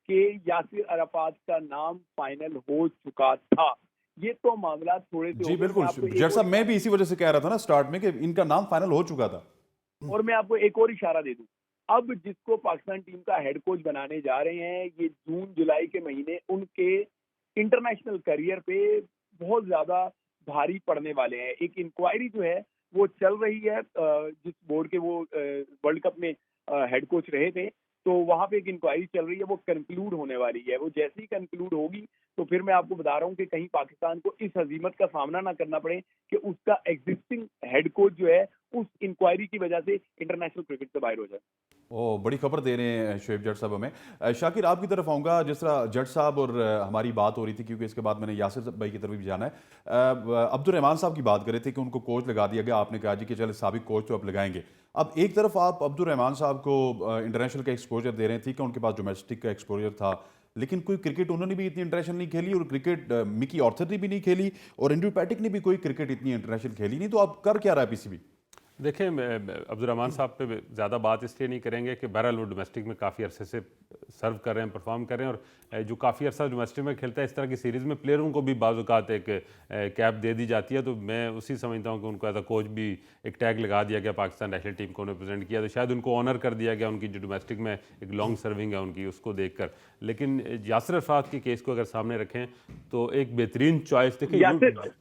कि यासिर अरफात का नाम फाइनल हो चुका था। ये तो मामला थोड़े से जी हो गए। बिल्कुल, मैं आपको एक जट साहब और मैं भी इसी वजह से कह रहा था ना स्टार्ट में कि इनका नाम फाइनल हो चुका था। और मैं आपको एक और इशारा दे दूं, अब जिसको पाकिस्तान टीम का हेड कोच बनाने जा रहे हैं, ये जून जुलाई के महीने उनके इंटरनेशनल करियर पे बहुत ज्यादा भारी पड़ने वाले हैं। एक इंक्वायरी जो है वो चल रही है, जिस बोर्ड के वो वर्ल्ड कप में हेड कोच रहे थे, तो वहां पे एक इंक्वायरी चल रही है, वो कंक्लूड होने वाली है। वो जैसे ही कंक्लूड होगी तो फिर मैं आपको बता रहा हूँ कि कहीं पाकिस्तान को इस हजीमत का सामना ना करना पड़े कि उसका एग्जिस्टिंग हेड कोच जो है उस इंक्वायरी की वजह से इंटरनेशनल क्रिकेट से बाहर हो जाए। ओह, बड़ी खबर दे रहे हैं शोएब जट साहब हमें। शाकिर आपकी तरफ आऊँगा, जिस तरह जट साहब और हमारी बात हो रही थी, क्योंकि इसके बाद मैंने यासिर भाई की तरफ भी जाना है। अब्दुल रहमान साहब की बात कर रहे थे कि उनको कोच लगा दिया गया, आपने कहा जी कि चले साबिक कोच तो अब लगाएंगे। अब एक तरफ आप अब्दुल रहमान साहब को इंटरनेशनल का एक्सपोजर दे रहे थे कि उनके पास डोमेस्टिक का एक्सपोजर था, लेकिन कोई क्रिकेट उन्होंने भी इतनी इंटरनेशनल नहीं खेली, और क्रिकेट मिकी ऑर्थर ने भी नहीं खेली, और एंड्रयू पैटिक ने भी कोई क्रिकेट इतनी इंटरनेशनल खेली नहीं। तो आप कर क्या रहा है पीसीबी? देखिए, अब्दुल रहमान साहब पे ज़्यादा बात इसलिए नहीं करेंगे कि बहरहाल वो डोमेस्टिक में काफ़ी अरसे से सर्व कर रहे हैं, परफॉर्म कर रहे हैं, और जो काफ़ी अरसा डोमेस्टिक में खेलता है, इस तरह की सीरीज़ में प्लेयरों को भी बाज़-औक़ात एक कैप दे दी जाती है। तो मैं उसी समझता हूँ कि उनको एज अ कोच भी एक टैग लगा दिया गया, पाकिस्तान नेशनल टीम को उन्हें रिप्रेजेंट किया, तो शायद उनको ऑनर कर दिया गया उनकी जो डोमेस्टिक में एक लॉन्ग सर्विंग है उनकी, उसको देख कर। लेकिन यासिर अरफात के केस को अगर सामने रखें तो एक बेहतरीन चॉइस देखिए।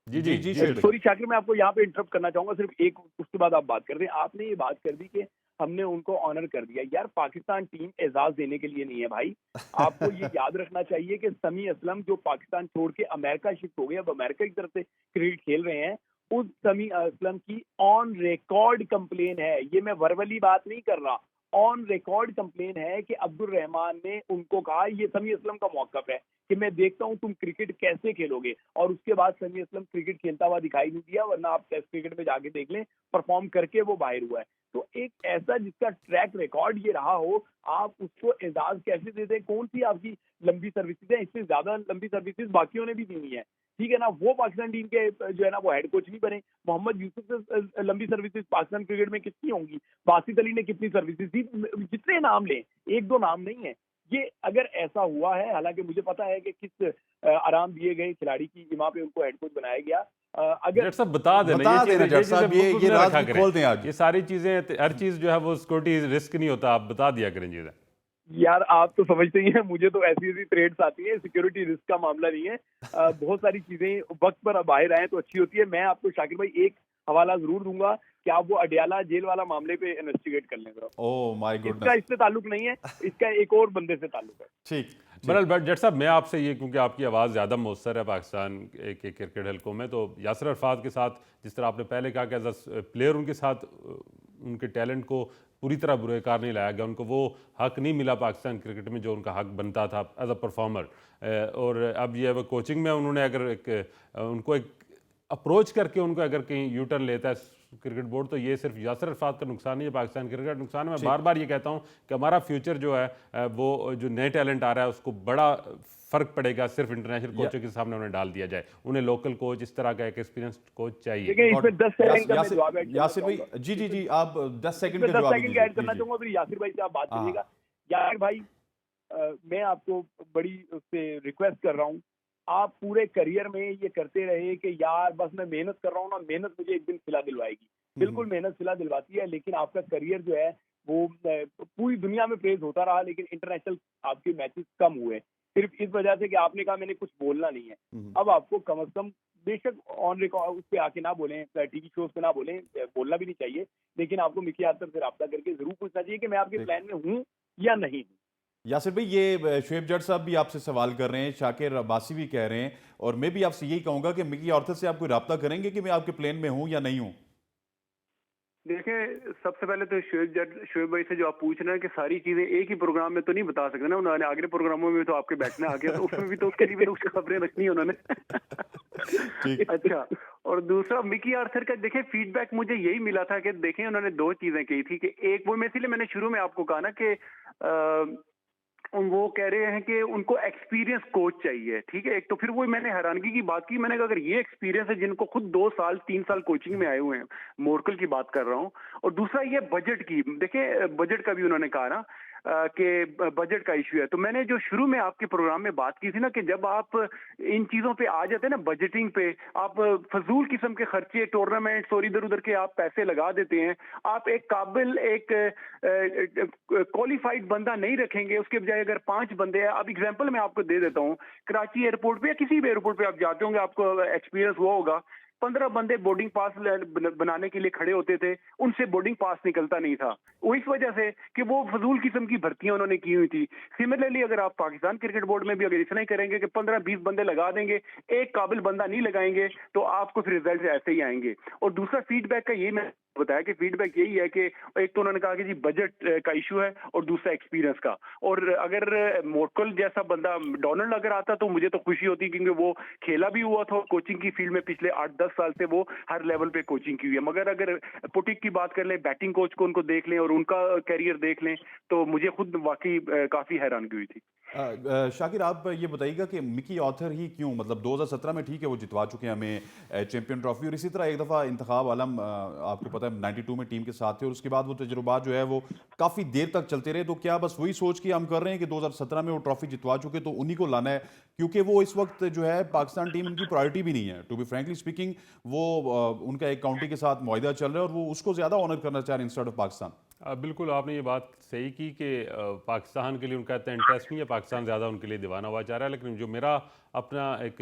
जी जी जी जी सॉरी शाकिर, मैं आपको यहाँ पे इंटरप्ट करना चाहूंगा सिर्फ एक, उसके बाद आप बात कर दें। आपने ये बात कर दी कि हमने उनको ऑनर कर दिया। यार, पाकिस्तान टीम एजाज देने के लिए नहीं है भाई। आपको ये याद रखना चाहिए कि समी असलम जो पाकिस्तान छोड़ के अमेरिका शिफ्ट हो गए, अब अमेरिका की तरफ से क्रिकेट खेल रहे हैं, उस समी असलम की ऑन रिकॉर्ड कंप्लेन है, ये मैं वर्बली बात नहीं कर रहा, ऑन रिकॉर्ड कंप्लेन है कि अब्दुल रहमान ने उनको कहा ये समी असलम का मौकफ है कि मैं देखता हूं तुम क्रिकेट कैसे खेलोगे, और उसके बाद समी असलम क्रिकेट खेलता हुआ दिखाई नहीं दिया, वरना आप टेस्ट क्रिकेट में जाके देख लें, परफॉर्म करके वो बाहर हुआ है। तो एक ऐसा जिसका ट्रैक रिकॉर्ड ये रहा हो, आप उसको एजाज कैसे दे दें? कौन सी आपकी लंबी सर्विसेज है? इससे ज्यादा लंबी सर्विसेज बाकियों ने भी दी हुई है, ठीक है ना। वो पाकिस्तान टीम के जो है ना वो हेड कोच नहीं बने। मोहम्मद यूसुफ से लंबी सर्विसेज पाकिस्तान क्रिकेट में कितनी होंगी? बासित अली ने कितनी सर्विसेज दी? जितने नाम लें, एक दो नाम नहीं है। ये अगर ऐसा हुआ है, हालांकि मुझे पता है कि किस आराम दिए गए खिलाड़ी की जिमा पे उनको हेड कोच बनाया गया। अगर जट साहब बता देना, बता देना जट साहब, ये राज भी खोल दें आज। ये सारी चीज़ें, हर चीज़ जो है वो सिक्योरिटी रिस्क नहीं होता, आप बता दिया करें चीज़ें। यार, आप तो समझते ही हैं, मुझे तो ऐसी ऐसी ट्रेड्स आती है, सिक्योरिटी रिस्क का मामला नहीं है। बहुत सारी चीजें वक्त पर बाहर आए तो अच्छी होती है। मैं आपको शाकिर भाई एक हवाला जरूर दूंगा कि आप वो अडियाला जेल वाला मामले पे इन्वेस्टिगेट कर लें। ओह माय इसका गुडनेस। इससे ताल्लुक नहीं है, इसका एक और बंदे से ताल्लुक है। ठीक। बहरहाल बट जट साहब, मैं आपसे ये, क्योंकि आपकी आवाज़ ज़्यादा मौसर है पाकिस्तान के क्रिकेट हलकों में, तो यासिर अरफात के साथ जिस तरह आपने पहले कहा कि एज अ प्लेयर उनके साथ उनके टैलेंट को पूरी तरह बुरेकार नहीं लाया गया, उनको वो हक नहीं मिला पाकिस्तान क्रिकेट में जो उनका हक बनता था एज अ परफॉर्मर। और अब ये अब कोचिंग में उन्होंने अगर उनको एक अप्रोच करके उनको अगर कहीं यू टर्न लेता है क्रिकेट बोर्ड, तो ये सिर्फ यासिर अरफात का नुकसान नहीं है, पाकिस्तान क्रिकेट का नुकसान है। मैं बार बार ये कहता हूँ कि हमारा फ्यूचर जो है वो जो नए टैलेंट आ रहा है उसको बड़ा फर्क पड़ेगा सिर्फ इंटरनेशनल कोचों के सामने उन्हें डाल दिया जाए। उन्हें लोकल कोच, इस तरह का एक एक्सपीरियंस कोच चाहिए। देखिए, इसमें 10 सेकंड का मैं जवाब ऐड करना यासिर भाई, चाहूंगा। जी जी जी, आप 10 सेकंड इसमें का 10 जवाब सेकंड का ऐड करना चाहूंगा, फिर यासिर भाई से आप बात करिएगा। यार भाई, मैं आपको बड़ी उससे रिक्वेस्ट कर रहा हूँ, आप पूरे करियर में ये करते रहे कि यार बस मैं मेहनत कर रहा हूँ ना, मेहनत मुझे एक दिन सिला दिलवाएगी। बिल्कुल मेहनत सिला दिलवाती है, लेकिन आपका करियर जो है वो पूरी दुनिया में प्रेज होता रहा, लेकिन इंटरनेशनल आपके मैचेस कम हुए, सिर्फ इस वजह से कि आपने कहा मैंने कुछ बोलना नहीं है। अब आपको कम से कम, बेशक ऑन रिकॉर्ड उस पे आके ना बोलें, टीवी शोज पे ना बोलें, बोलना भी नहीं चाहिए, लेकिन आपको मिकी आतर से रब्ता करके जरूर पूछना चाहिए कि मैं आपके प्लान में हूँ या नहीं हूँ। यासिर भाई, ये शोएब जट साहब भी आपसे सवाल कर रहे हैं, शाकिर अब्बासी भी कह रहे हैं, और मैं भी आपसे यही कहूंगा कि मिकी ऑर्थर से आप कोई रब्ता करेंगे कि मैं आपके प्लान में हूं या नहीं हूं? देखें, सबसे पहले तो शोएब भाई से जो आप पूछ रहे हैं कि सारी चीजें एक ही प्रोग्राम में तो नहीं बता सकते ना, उन्होंने अगले प्रोग्रामों में तो आपके बैठना आ गया, तो उसमें भी तो उसके लिए भी कुछ खबरें रखनी है उन्होंने। अच्छा, और दूसरा मिकी आर्थर का देखें फीडबैक मुझे यही मिला था कि देखें उन्होंने दो चीजें कही थी कि एक वो, इसलिए मैंने शुरू में आपको कहा ना कि वो कह रहे हैं कि उनको एक्सपीरियंस कोच चाहिए, ठीक है। एक तो फिर वो मैंने हैरानगी की बात की, मैंने कहा अगर ये एक्सपीरियंस है जिनको खुद 2 साल 3 साल कोचिंग में आए हुए हैं, मोरकल की बात कर रहा हूं, और दूसरा ये बजट की, देखिए बजट का भी उन्होंने कहा ना, के बजट का इशू है। तो मैंने जो शुरू में आपके प्रोग्राम में बात की थी ना कि जब आप इन चीजों पे आ जाते हैं ना, बजटिंग पे, आप फजूल किस्म के खर्चे, टूर्नामेंट्स और इधर उधर के आप पैसे लगा देते हैं। आप एक काबिल, एक क्वालिफाइड बंदा नहीं रखेंगे, उसके बजाय अगर 5 बंदे हैं। अब एग्जांपल मैं आपको दे देता हूँ, कराची एयरपोर्ट पे या किसी भी एयरपोर्ट पे आप जाते होंगे, आपको एक्सपीरियंस हुआ होगा, 15 बंदे बोर्डिंग पास बनाने के लिए खड़े होते थे, उनसे बोर्डिंग पास निकलता नहीं था। वो इस वजह से कि वो फजूल किस्म की भर्तियां उन्होंने की हुई थी। सिमिलरली अगर आप पाकिस्तान क्रिकेट बोर्ड में भी अगर इतना ही करेंगे कि 15-20 बंदे लगा देंगे, एक काबिल बंदा नहीं लगाएंगे, तो आपको फिर रिजल्ट ऐसे ही आएंगे। और दूसरा फीडबैक का, ये मैं बताया कि फीडबैक यही है कि एक तो उन्होंने कहा कि जी बजट का इशू है, और दूसरा एक्सपीरियंस का। और अगर मोटकल जैसा बंदा, डोनाल्ड अगर आता तो मुझे तो खुशी होती, क्योंकि वो खेला भी हुआ था, कोचिंग की फील्ड में पिछले 8-10 साल से वो हर लेवल पे कोचिंग की हुई है। मगर अगर पुटिक की बात कर लें, बैटिंग कोच को उनको देख लें और उनका कैरियर देख लें, तो मुझे खुद वाकई काफी हैरानगी हुई थी। शाकिर, आप ये बताइएगा कि मिकी आर्थर ही क्यों, मतलब 2017 में ठीक है वो जितवा चुके हैं हमें चैंपियन ट्रॉफी, और इसी तरह एक दफ़ा इंतखाब आलम आपको पता है 92 में टीम के साथ थे, और उसके बाद वो तजुर्बात जो है वो काफ़ी देर तक चलते रहे। तो क्या बस वही सोच के हम कर रहे हैं कि 2017 में वो ट्रॉफी जितवा चुके तो उन्हीं को लाना है, क्योंकि वो इस वक्त जो है पाकिस्तान टीम उनकी प्रायोरिटी भी नहीं है, टू बी फ्रेंकली स्पीकिंग। वो उनका एक काउंटी के साथ मुआहिदा चल रहा है और वो उसको ज़्यादा ऑनर करना चाह रहे हैं इंस्टेड ऑफ पाकिस्तान। बिल्कुल आपने ये बात सही की कि पाकिस्तान के लिए उनका इतना इंटरेस्ट नहीं है, पाकिस्तान ज़्यादा उनके लिए दीवाना हुआ चाह रहा है। लेकिन जो मेरा अपना एक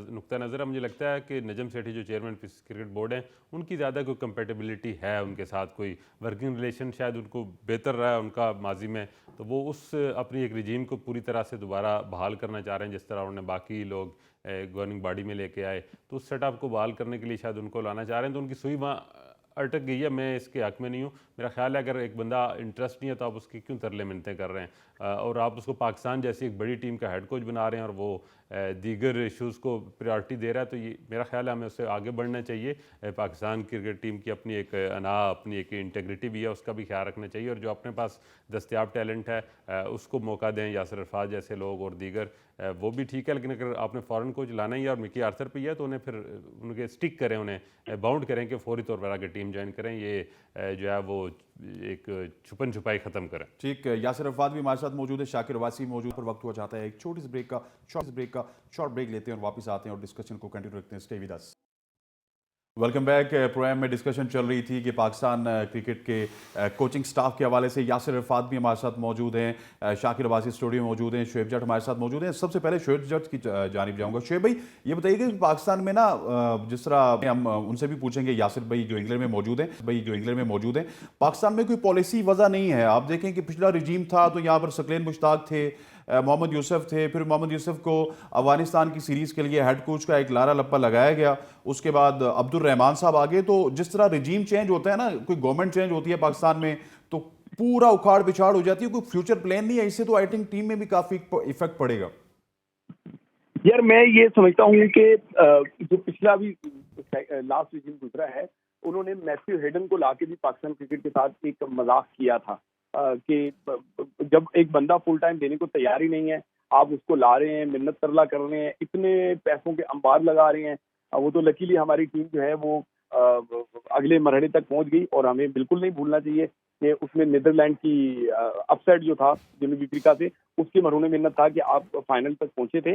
नुक्ता नज़र है, मुझे लगता है कि नजम सेठी जो चेयरमैन क्रिकेट बोर्ड हैं, उनकी ज़्यादा कोई कंपेटेबिलिटी है उनके साथ, कोई वर्किंग रिलेशन शायद उनको बेहतर रहा है उनका माजी में, तो वो उस अपनी एक रिजीम को पूरी तरह से दोबारा बहाल करना चाह रहे हैं, जिस तरह उन्होंने बाकी लोग गवर्निंग बॉडी में लेके आए, तो उस सेटअप को बहाल करने के लिए शायद उनको लाना चाह रहे हैं। तो उनकी सुई वहाँ अटक गई है। मैं इसके हक में नहीं हूँ। मेरा ख्याल है अगर एक बंदा इंटरेस्ट नहीं है तो आप उसकी क्यों तरले मिन्नतें कर रहे हैं, और आप उसको पाकिस्तान जैसी एक बड़ी टीम का हेड कोच बना रहे हैं और वो दीगर इश्यूज़ को प्रायोरिटी दे रहा है, तो ये मेरा ख्याल है हमें उससे आगे बढ़ना चाहिए। पाकिस्तान क्रिकेट टीम की अपनी एक अपनी एक इंटेग्रिटी भी है, उसका भी ख्याल रखना चाहिए, और जो अपने पास दस्तियाब टैलेंट है उसको मौका दें। यासिर अरफात जैसे लोग और दीगर वो भी ठीक है, लेकिन अगर आपने फॉरेन कोच लाना ही है और मिकी आर्थर पे ही है, तो उन्हें फिर उनके स्टिक करें, उन्हें बाउंड करें कि फौरी तौर पर आगे टीम ज्वाइन करें। ये जो है वो एक छुपन छुपाई ख़त्म करें। ठीक, यासिर अरफात भी हमारे साथ मौजूद है, शाकिर वासी मौजूद, पर वक्त हुआ चाहता है एक छोटी सी ब्रेक का, शॉर्ट ब्रेक लेते हैं और वापस आते हैं और डिस्कशन को कंटिन्यू रखते हैं। Stay with us. Welcome back. Program में डिस्कशन चल रही थी कि पाकिस्तान क्रिकेट के कोचिंग स्टाफ के हवाले से यासिर अरफात भी हमारे साथ मौजूद हैं, शाकिर अब्बासी स्टूडियो में मौजूद हैं, शुएब जट हमारे साथ मौजूद हैं। सबसे पहले शुएब जट की जानिब जाऊंगा। शुएब भाई, ये बताइए कि पाकिस्तान में ना जिस तरह हम उनसे भी पूछेंगे, यासिर भाई जो इंग्लैंड में मौजूद हैं, पाकिस्तान में कोई पॉलिसी वजह नहीं है। आप देखें कि पिछला रिजीम था तो यहाँ पर सकलेन मुश्ताक थे, मोहम्मद यूसुफ थे, फिर मोहम्मद यूसुफ को अफगानिस्तान की सीरीज़ के लिए हेड कोच का एक लारा लप्पा लगाया गया, उसके बाद अब्दुल रहमान साहब आ गए। तो जिस तरह रिजीम चेंज होता है ना, कोई गवर्नमेंट चेंज होती है पाकिस्तान में, तो पूरा उखाड़ पिछाड़ हो जाती है, कोई फ्यूचर प्लान नहीं है। इससे तो आई थिंक टीम में भी काफ़ी इफेक्ट पड़ेगा। यार मैं ये समझता हूँ कि जो पिछला भी लास्ट रिजीम गुजरा है, उन्होंने मैथ्यू हेडन को लाके भी पाकिस्तान क्रिकेट के साथ एक मजाक किया था कि जब एक बंदा फुल टाइम देने को तैयार ही नहीं है, आप उसको ला रहे हैं, मिन्नत तरला कर रहे हैं, इतने पैसों के अंबार लगा रहे हैं। वो तो लकीली हमारी टीम जो है वो अगले मरहले तक पहुंच गई, और हमें बिल्कुल नहीं भूलना चाहिए कि उसमें नीदरलैंड की अपसेट जो था जनूबी अफ्रीका से, उसके मरहूने मिन्नत था कि आप फाइनल तक पहुंचे थे,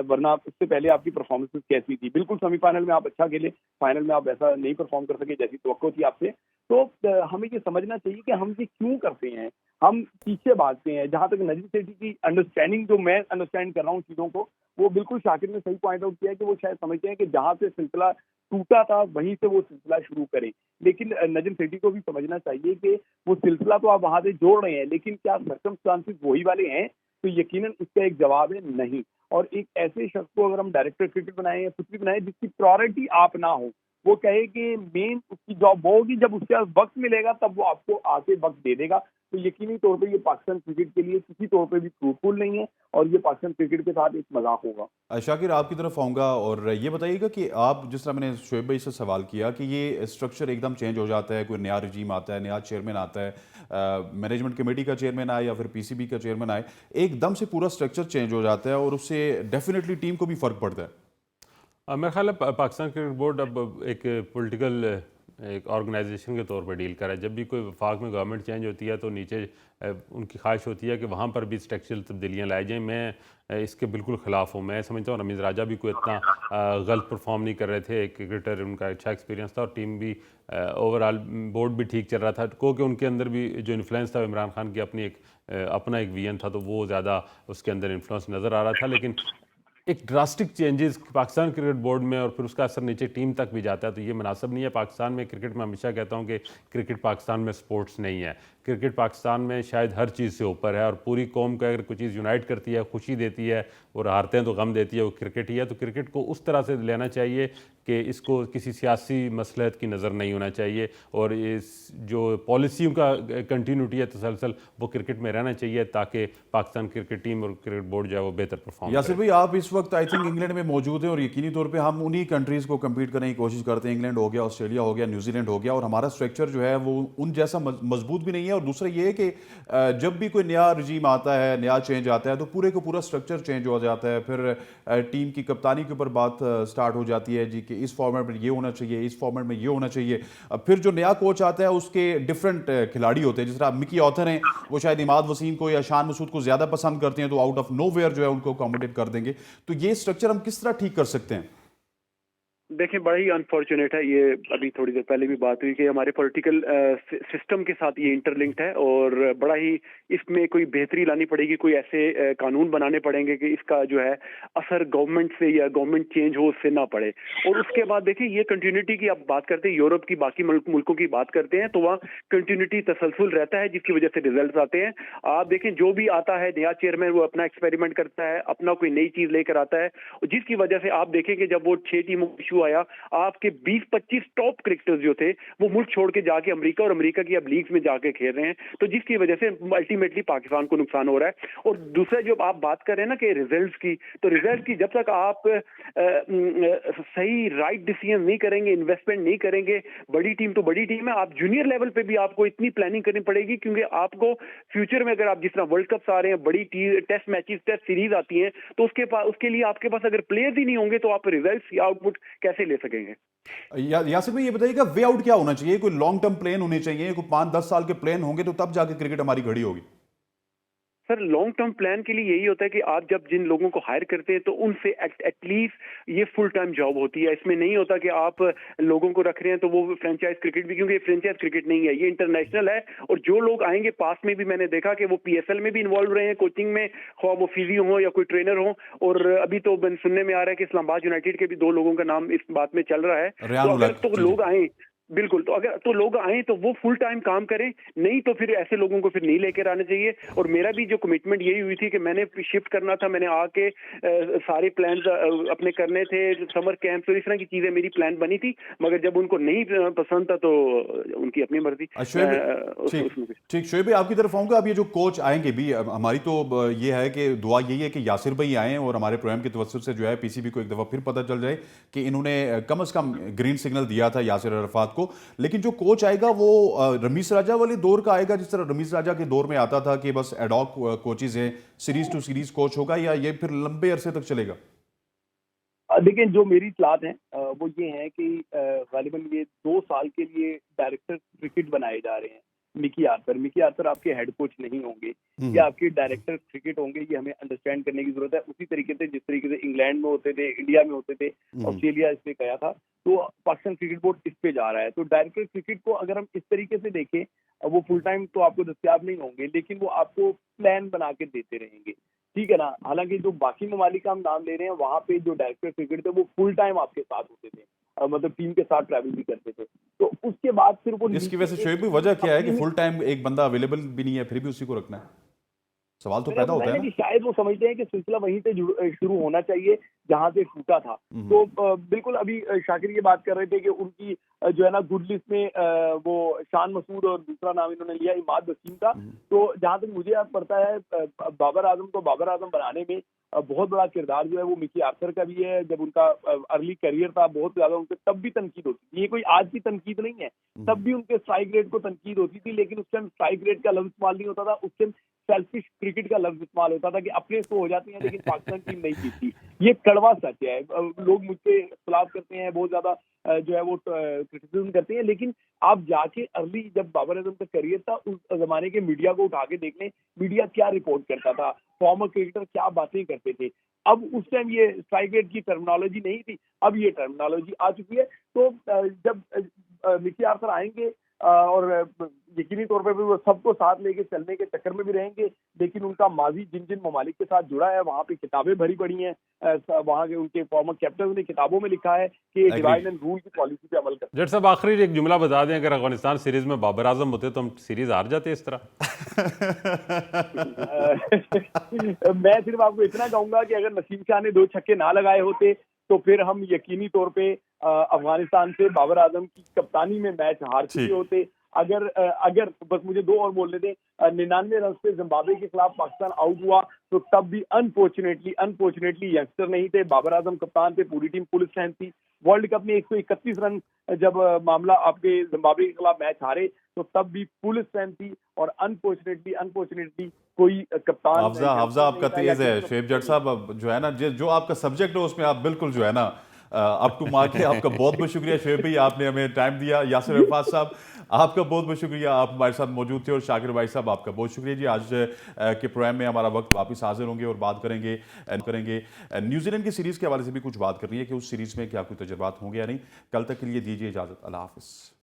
वरना उससे पहले आपकी परफॉर्मेंस कैसी थी। बिल्कुल सेमीफाइनल में आप अच्छा खेले, फाइनल में आप ऐसा नहीं परफॉर्म कर सके जैसी तवक्को थी आपसे। तो हमें ये समझना चाहिए कि हम ये क्यों करते हैं, हम पीछे भागते हैं। जहां तक नजीम सेठी की अंडरस्टैंडिंग, जो मैं अंडरस्टैंड कर रहा हूँ चीजों को, वो बिल्कुल शाकिर ने सही पॉइंट आउट किया है कि वो शायद समझते हैं कि जहां से सिलसिला टूटा था वहीं से वो सिलसिला शुरू करें। लेकिन नजीम सेठी को भी समझना चाहिए कि वो सिलसिला तो आप वहां से जोड़ रहे हैं, लेकिन क्या सर्कमस्टांसेस वही वाले हैं? तो यकीनन इसका एक जवाब है नहीं। और एक ऐसे शख्स को अगर हम डायरेक्टर क्रिकेट बनाए या कुछ भी बनाए जिसकी प्रायोरिटी आप ना हो, वो कहे कि मेन उसकी जॉब वो होगी, जब उसके पास वक्त मिलेगा तब वो आपको आके वक्त दे देगा, तो यकीनी तौर पे ये पाकिस्तान क्रिकेट के लिए किसी तौर पे भी फ्रूटफुल नहीं है, और ये पाकिस्तान क्रिकेट के साथ एक मजाक होगा। शाकिर, आपकी तरफ आऊँगा और ये बताइएगा कि आप, जिस तरह मैंने शुएब भाई से सवाल किया कि ये स्ट्रक्चर एकदम चेंज हो जाता है, कोई नया रजीम आता है, नया चेयरमैन आता है, मैनेजमेंट कमेटी का चेयरमैन आए या फिर पीसीबी का चेयरमैन आए, एकदम से पूरा स्ट्रक्चर चेंज हो जाता है और उससे डेफिनेटली टीम को भी फ़र्क पड़ता है। मेरा ख्याल है पाकिस्तान क्रिकेट बोर्ड अब एक पॉलिटिकल एक ऑर्गेनाइजेशन के तौर पर डील कर रहा है। जब भी कोई वफाक में गवर्नमेंट चेंज होती है तो नीचे उनकी ख्वाहिश होती है कि वहाँ पर भी स्ट्रक्चरल तब्दीलियाँ लाई जाएँ। मैं इसके बिल्कुल ख़िलाफ़ हूँ। मैं समझता हूँ रमीज़ राजा भी कोई इतना गलत परफॉर्म नहीं कर रहे थे। एक क्रिकेटर, उनका अच्छा एक्सपीरियंस था और टीम भी ओवरऑल बोर्ड भी ठीक चल रहा था। क्योंकि उनके अंदर भी जो इन्फ्लुएंस था इमरान खान की अपना एक विजन था, तो वो ज़्यादा उसके अंदर इन्फ्लुएंस नज़र आ रहा था। लेकिन एक drastic changes Pakistan cricket board में और फिर उसका असर नीचे टीम तक भी जाता है, तो ये मुनासिब नहीं है। पाकिस्तान में क्रिकेट में हमेशा कहता हूँ कि क्रिकेट पाकिस्तान में स्पोर्ट्स नहीं है। क्रिकेट पाकिस्तान में शायद हर चीज़ से ऊपर है और पूरी कौम को अगर कोई चीज़ यूनाइट करती है, खुशी देती है और हारते हैं तो गम देती है, वो क्रिकेट ही है। तो क्रिकेट को उस तरह से लेना चाहिए कि इसको किसी सियासी मसलहत की नज़र नहीं होना चाहिए और इस जो पॉलिसियों का कंटिन्यूटी है तसलसल, वो क्रिकेट में रहना चाहिए ताकि पाकिस्तान क्रिकेट टीम और क्रिकेट बोर्ड जो है वो बेहतर परफॉर्म यासिर भाई, आप इस वक्त आई थिंक इंग्लैंड में मौजूद हैं और यकीनी तौर पे हम उन्हीं कंट्रीज़ को कम्पीट करने की कोशिश करते हैं। इंग्लैंड हो गया, ऑस्ट्रेलिया हो गया, न्यूजीलैंड हो गया, और हमारा स्ट्रक्चर जो है वो उन जैसा मजबूत भी नहीं है। और दूसरा ये है कि जब भी कोई नया रजीम आता है, नया चेंज आता है, तो पूरे का पूरा स्ट्रक्चर चेंज हो जाता है। फिर टीम की कप्तानी के ऊपर बात स्टार्ट हो जाती है जी कि इस फॉर्मेट में ये होना चाहिए, इस फॉर्मेट में ये होना चाहिए। फिर जो नया कोच आता है उसके डिफरेंट खिलाड़ी होते हैं। जिस तरह मिकी ऑथर हैं, वो शायद इमाद वसीम को या शान मसूद को ज़्यादा पसंद करते हैं, तो आउट ऑफ नोवेयर जो है उनको अकोमोडेट कर देंगे। तो ये स्ट्रक्चर हम किस तरह ठीक कर सकते हैं? देखिए, बड़ा ही अनफॉर्चुनेट है ये। अभी थोड़ी देर पहले भी बात हुई कि हमारे पॉलिटिकल सिस्टम के साथ ये इंटरलिंक्ड है और बड़ा ही इसमें कोई बेहतरी लानी पड़ेगी। कोई ऐसे कानून बनाने पड़ेंगे कि इसका जो है असर गवर्नमेंट से या गवर्नमेंट चेंज हो उससे ना पड़े। और उसके बाद देखिए, ये कंटिन्यूटी की आप बात करते हैं, यूरोप की बाकी मुल्कों की बात करते हैं, तो वहाँ कंटिन्यूटी तसलसल रहता है जिसकी वजह से रिजल्ट आते हैं। आप देखें, जो भी आता है नया चेयरमैन, वो अपना एक्सपेरिमेंट करता है, अपना कोई नई चीज लेकर आता है, जिसकी वजह से आप देखें कि जब वो 6 टीमों का इशू आया, आपके 20-25 टॉप क्रिकेटर्स जो थे वो मुल्क छोड़ के जाके अमेरिका और अमेरिका की अब लीग्स में जाके खेल रहे हैं, तो जिसकी वजह से अल्टीमेटली पाकिस्तान को नुकसान हो रहा है। और दूसरा जो आप बात कर रहे हैं ना कि रिजल्ट्स की, तो रिजल्ट की जब तक आप सही राइट डिसीजन नहीं करेंगे, इन्वेस्टमेंट नहीं करेंगे, बड़ी टीम तो बड़ी टीम है, आप जूनियर लेवल पे भी आपको इतनी प्लानिंग करनी पड़ेगी, क्योंकि आपको फ्यूचर में अगर आप जिस तरह वर्ल्ड कप आ रहे हैं, बड़ी टेस्ट मैचेस, टेस्ट सीरीज आती हैं, तो उसके लिए आपके पास अगर प्लेयर्स ही नहीं होंगे तो आप रिजल्ट्स या आउटपुट कैसे ले सकेंगे? यासिर भाई, ये बताइएगा वे आउट क्या होना चाहिए? कोई लॉन्ग टर्म प्लान होने चाहिए, कोई 5-10 साल के प्लान होंगे तो तब जाके क्रिकेट हमारी घड़ी होगी। सर, लॉन्ग टर्म प्लान के लिए यही होता है कि आप जब जिन लोगों को हायर करते हैं तो उनसे एटलीस्ट ये फुल टाइम जॉब होती है। इसमें नहीं होता कि आप लोगों को रख रहे हैं तो वो फ्रेंचाइज क्रिकेट भी, क्योंकि फ्रेंचाइज क्रिकेट नहीं है, ये इंटरनेशनल है। और जो लोग आएंगे, पास में भी मैंने देखा कि वो PSL में भी इन्वॉल्व रहे हैं कोचिंग में, ख्वाह वो फिजियो हो या कोई ट्रेनर हो। और अभी तो सुनने में आ रहा है कि इस्लामाबाद यूनाइटेड के भी 2 लोगों का नाम इस बात में चल रहा है। तो अगर तो लोग आए, बिल्कुल, तो अगर तो लोग आए तो वो फुल टाइम काम करें, नहीं तो फिर ऐसे लोगों को फिर नहीं लेकर आने चाहिए। और मेरा भी जो कमिटमेंट यही हुई थी कि मैंने शिफ्ट करना था, मैंने आके सारे प्लान अपने करने थे, समर कैंप और इस तरह की चीजें मेरी प्लान बनी थी, मगर जब उनको नहीं पसंद था तो उनकी अपनी मर्जी। ठीक, शोएब भाई आपकी तरफ आऊंगा। अब ये जो कोच आएंगे भी, हमारी तो ये है कि दुआ यही है कि यासिर भाई आए और हमारे प्रोग्राम की तवज्जुह से जो है PCB को एक दफा फिर पता चल जाए कि इन्होंने कम से कम ग्रीन सिग्नल दिया था यासिर अरफात को। लेकिन जो कोच आएगा वो रमीज राजा वाले दौर का आएगा, जिस तरह रमीज राजा के दौर में आता था कि बस एडॉक कोचेज हैं, सीरीज टू सीरीज कोच होगा, या ये फिर लंबे अरसे तक चलेगा? देखिए, जो मेरी सलाह है वो ये है कि गालिबन ये 2 साल के लिए डायरेक्टर क्रिकेट बनाए जा रहे हैं। मिकी आर्थर आपके हेड कोच नहीं होंगे, या आपके डायरेक्टर क्रिकेट होंगे, ये हमें अंडरस्टैंड करने की जरूरत है। उसी तरीके से जिस तरीके से इंग्लैंड में होते थे, इंडिया में होते थे, ऑस्ट्रेलिया इस पे गया था, तो पाकिस्तान क्रिकेट बोर्ड इस पे जा रहा है। तो डायरेक्टर क्रिकेट को अगर हम इस तरीके से देखें, वो फुल टाइम तो आपको दस्तयाब नहीं होंगे, लेकिन वो आपको प्लान बना के देते रहेंगे, ठीक है ना। हालांकि जो बाकी ममालिक का हम नाम ले रहे हैं, वहां पे जो डायरेक्टर क्रिकेट थे वो फुल टाइम आपके साथ होते थे, मतलब टीम के साथ ट्रैवल भी करते थे। तो उसके बाद फिर वो इसकी वजह से शोएब भाई वजह क्या है कि फुल टाइम एक बंदा अवेलेबल भी नहीं है, फिर भी उसी को रखना है? सवाल तो पैदा होता है ना। शायद वो समझते हैं कि सिलसिला वहीं से शुरू होना चाहिए जहां से छूटा था। तो बिल्कुल, अभी शाकिर ये बात कर रहे थे कि उनकी जो है ना गुड लिस्ट में वो शान मसूद और दूसरा नाम इन्होंने लिया इमाद वसीम का। तो जहां तक मुझे याद पड़ता है, बाबर आजम को बाबर आजम बनाने में बहुत बड़ा किरदार जो है वो मिकी आर्थर का भी है। जब उनका अर्ली करियर था, बहुत ज्यादा उनसे तब भी तनकीद होती थी। ये कोई आज की तनकीद नहीं है, तब भी उनके स्ट्राइक रेट को तनकीद होती थी, लेकिन उस टाइम स्ट्राइक रेट का लफ्ज इस्तेमाल नहीं होता था, उस टाइम सेल्फिश क्रिकेट का लफ्ज इस्तेमाल होता था कि अपने तो हो जाती है लेकिन पाकिस्तान टीम नहीं जीतती। ये कड़वा सच है। लोग मुझसे इख्तिलाफ करते हैं, बहुत ज्यादा जो है वो क्रिटिसिज्म करते हैं, लेकिन आप जाके अर्ली जब बाबर आजम का करियर था उस जमाने के मीडिया को उठा के देख लें, मीडिया क्या रिपोर्ट करता था, फॉर्मर क्रिकेटर क्या बातें करते थे। अब उस टाइम ये स्ट्राइक रेट की टर्मिनोलॉजी नहीं थी, अब ये टर्मिनोलॉजी आ चुकी है। तो जब मिकी आर्थर आएंगे और यकीनी तौर पे भी वो सबको साथ लेके चलने के चक्कर में भी रहेंगे, लेकिन उनका माजी जिन जिन ममालिक के साथ जुड़ा है वहाँ पे किताबें भरी पड़ी हैं, वहाँ के उनके फॉर्मर कैप्टन ने किताबों में लिखा है कि डिवाइड एंड रूल की पॉलिसी पे अमल कर। जट साहब आखिरी एक जुमला बता दें, अगर अफगानिस्तान सीरीज में बाबर आजम होते तो हम सीरीज हार जाते इस तरह। मैं सिर्फ आपको इतना कहूंगा कि अगर नसीम शाह ने 2 छक्के ना लगाए होते तो फिर हम यकीनी तौर पे अफगानिस्तान से बाबर आजम की कप्तानी में मैच हार चुके होते। अगर बस मुझे 2 और बोलने दें, 99 रन से जिम्बाब्वे के खिलाफ पाकिस्तान आउट हुआ तो तब भी अनफॉर्चुनेटली यंगस्टर नहीं थे, बाबर आजम कप्तान थे, पूरी टीम फुल स्ट्रेंथ थी। वर्ल्ड कप में 131 रन जब मामला आपके जिम्बाब्वे के खिलाफ मैच हारे तो तब भी फुल स्ट्रेंथ थी और अनफॉर्चुनेटली कोई कप्तान हाफजा आपका तेज है शेब जट साहब। अब जो है ना जो आपका सब्जेक्ट है उसमें आप बिल्कुल जो है ना अप टू मार्क है। आपका बहुत बहुत शुक्रिया शेब भाई, आपने हमें टाइम दिया। यासिर अरफात साहब आपका बहुत बहुत शुक्रिया, आप हमारे साथ मौजूद थे। और शाकिर भाई साहब आपका बहुत शुक्रिया जी। आज के प्रोग्राम में हमारा वक्त वापस हाजिर होंगे और बात करेंगे न्यूजीलैंड की सीरीज़ के हवाले से भी कुछ बात करनी है कि उस सीरीज़ में क्या कोई तजुर्बात होंगे या नहीं। कल तक के लिए दीजिए इजाज़त, अल्लाह हाफिज़।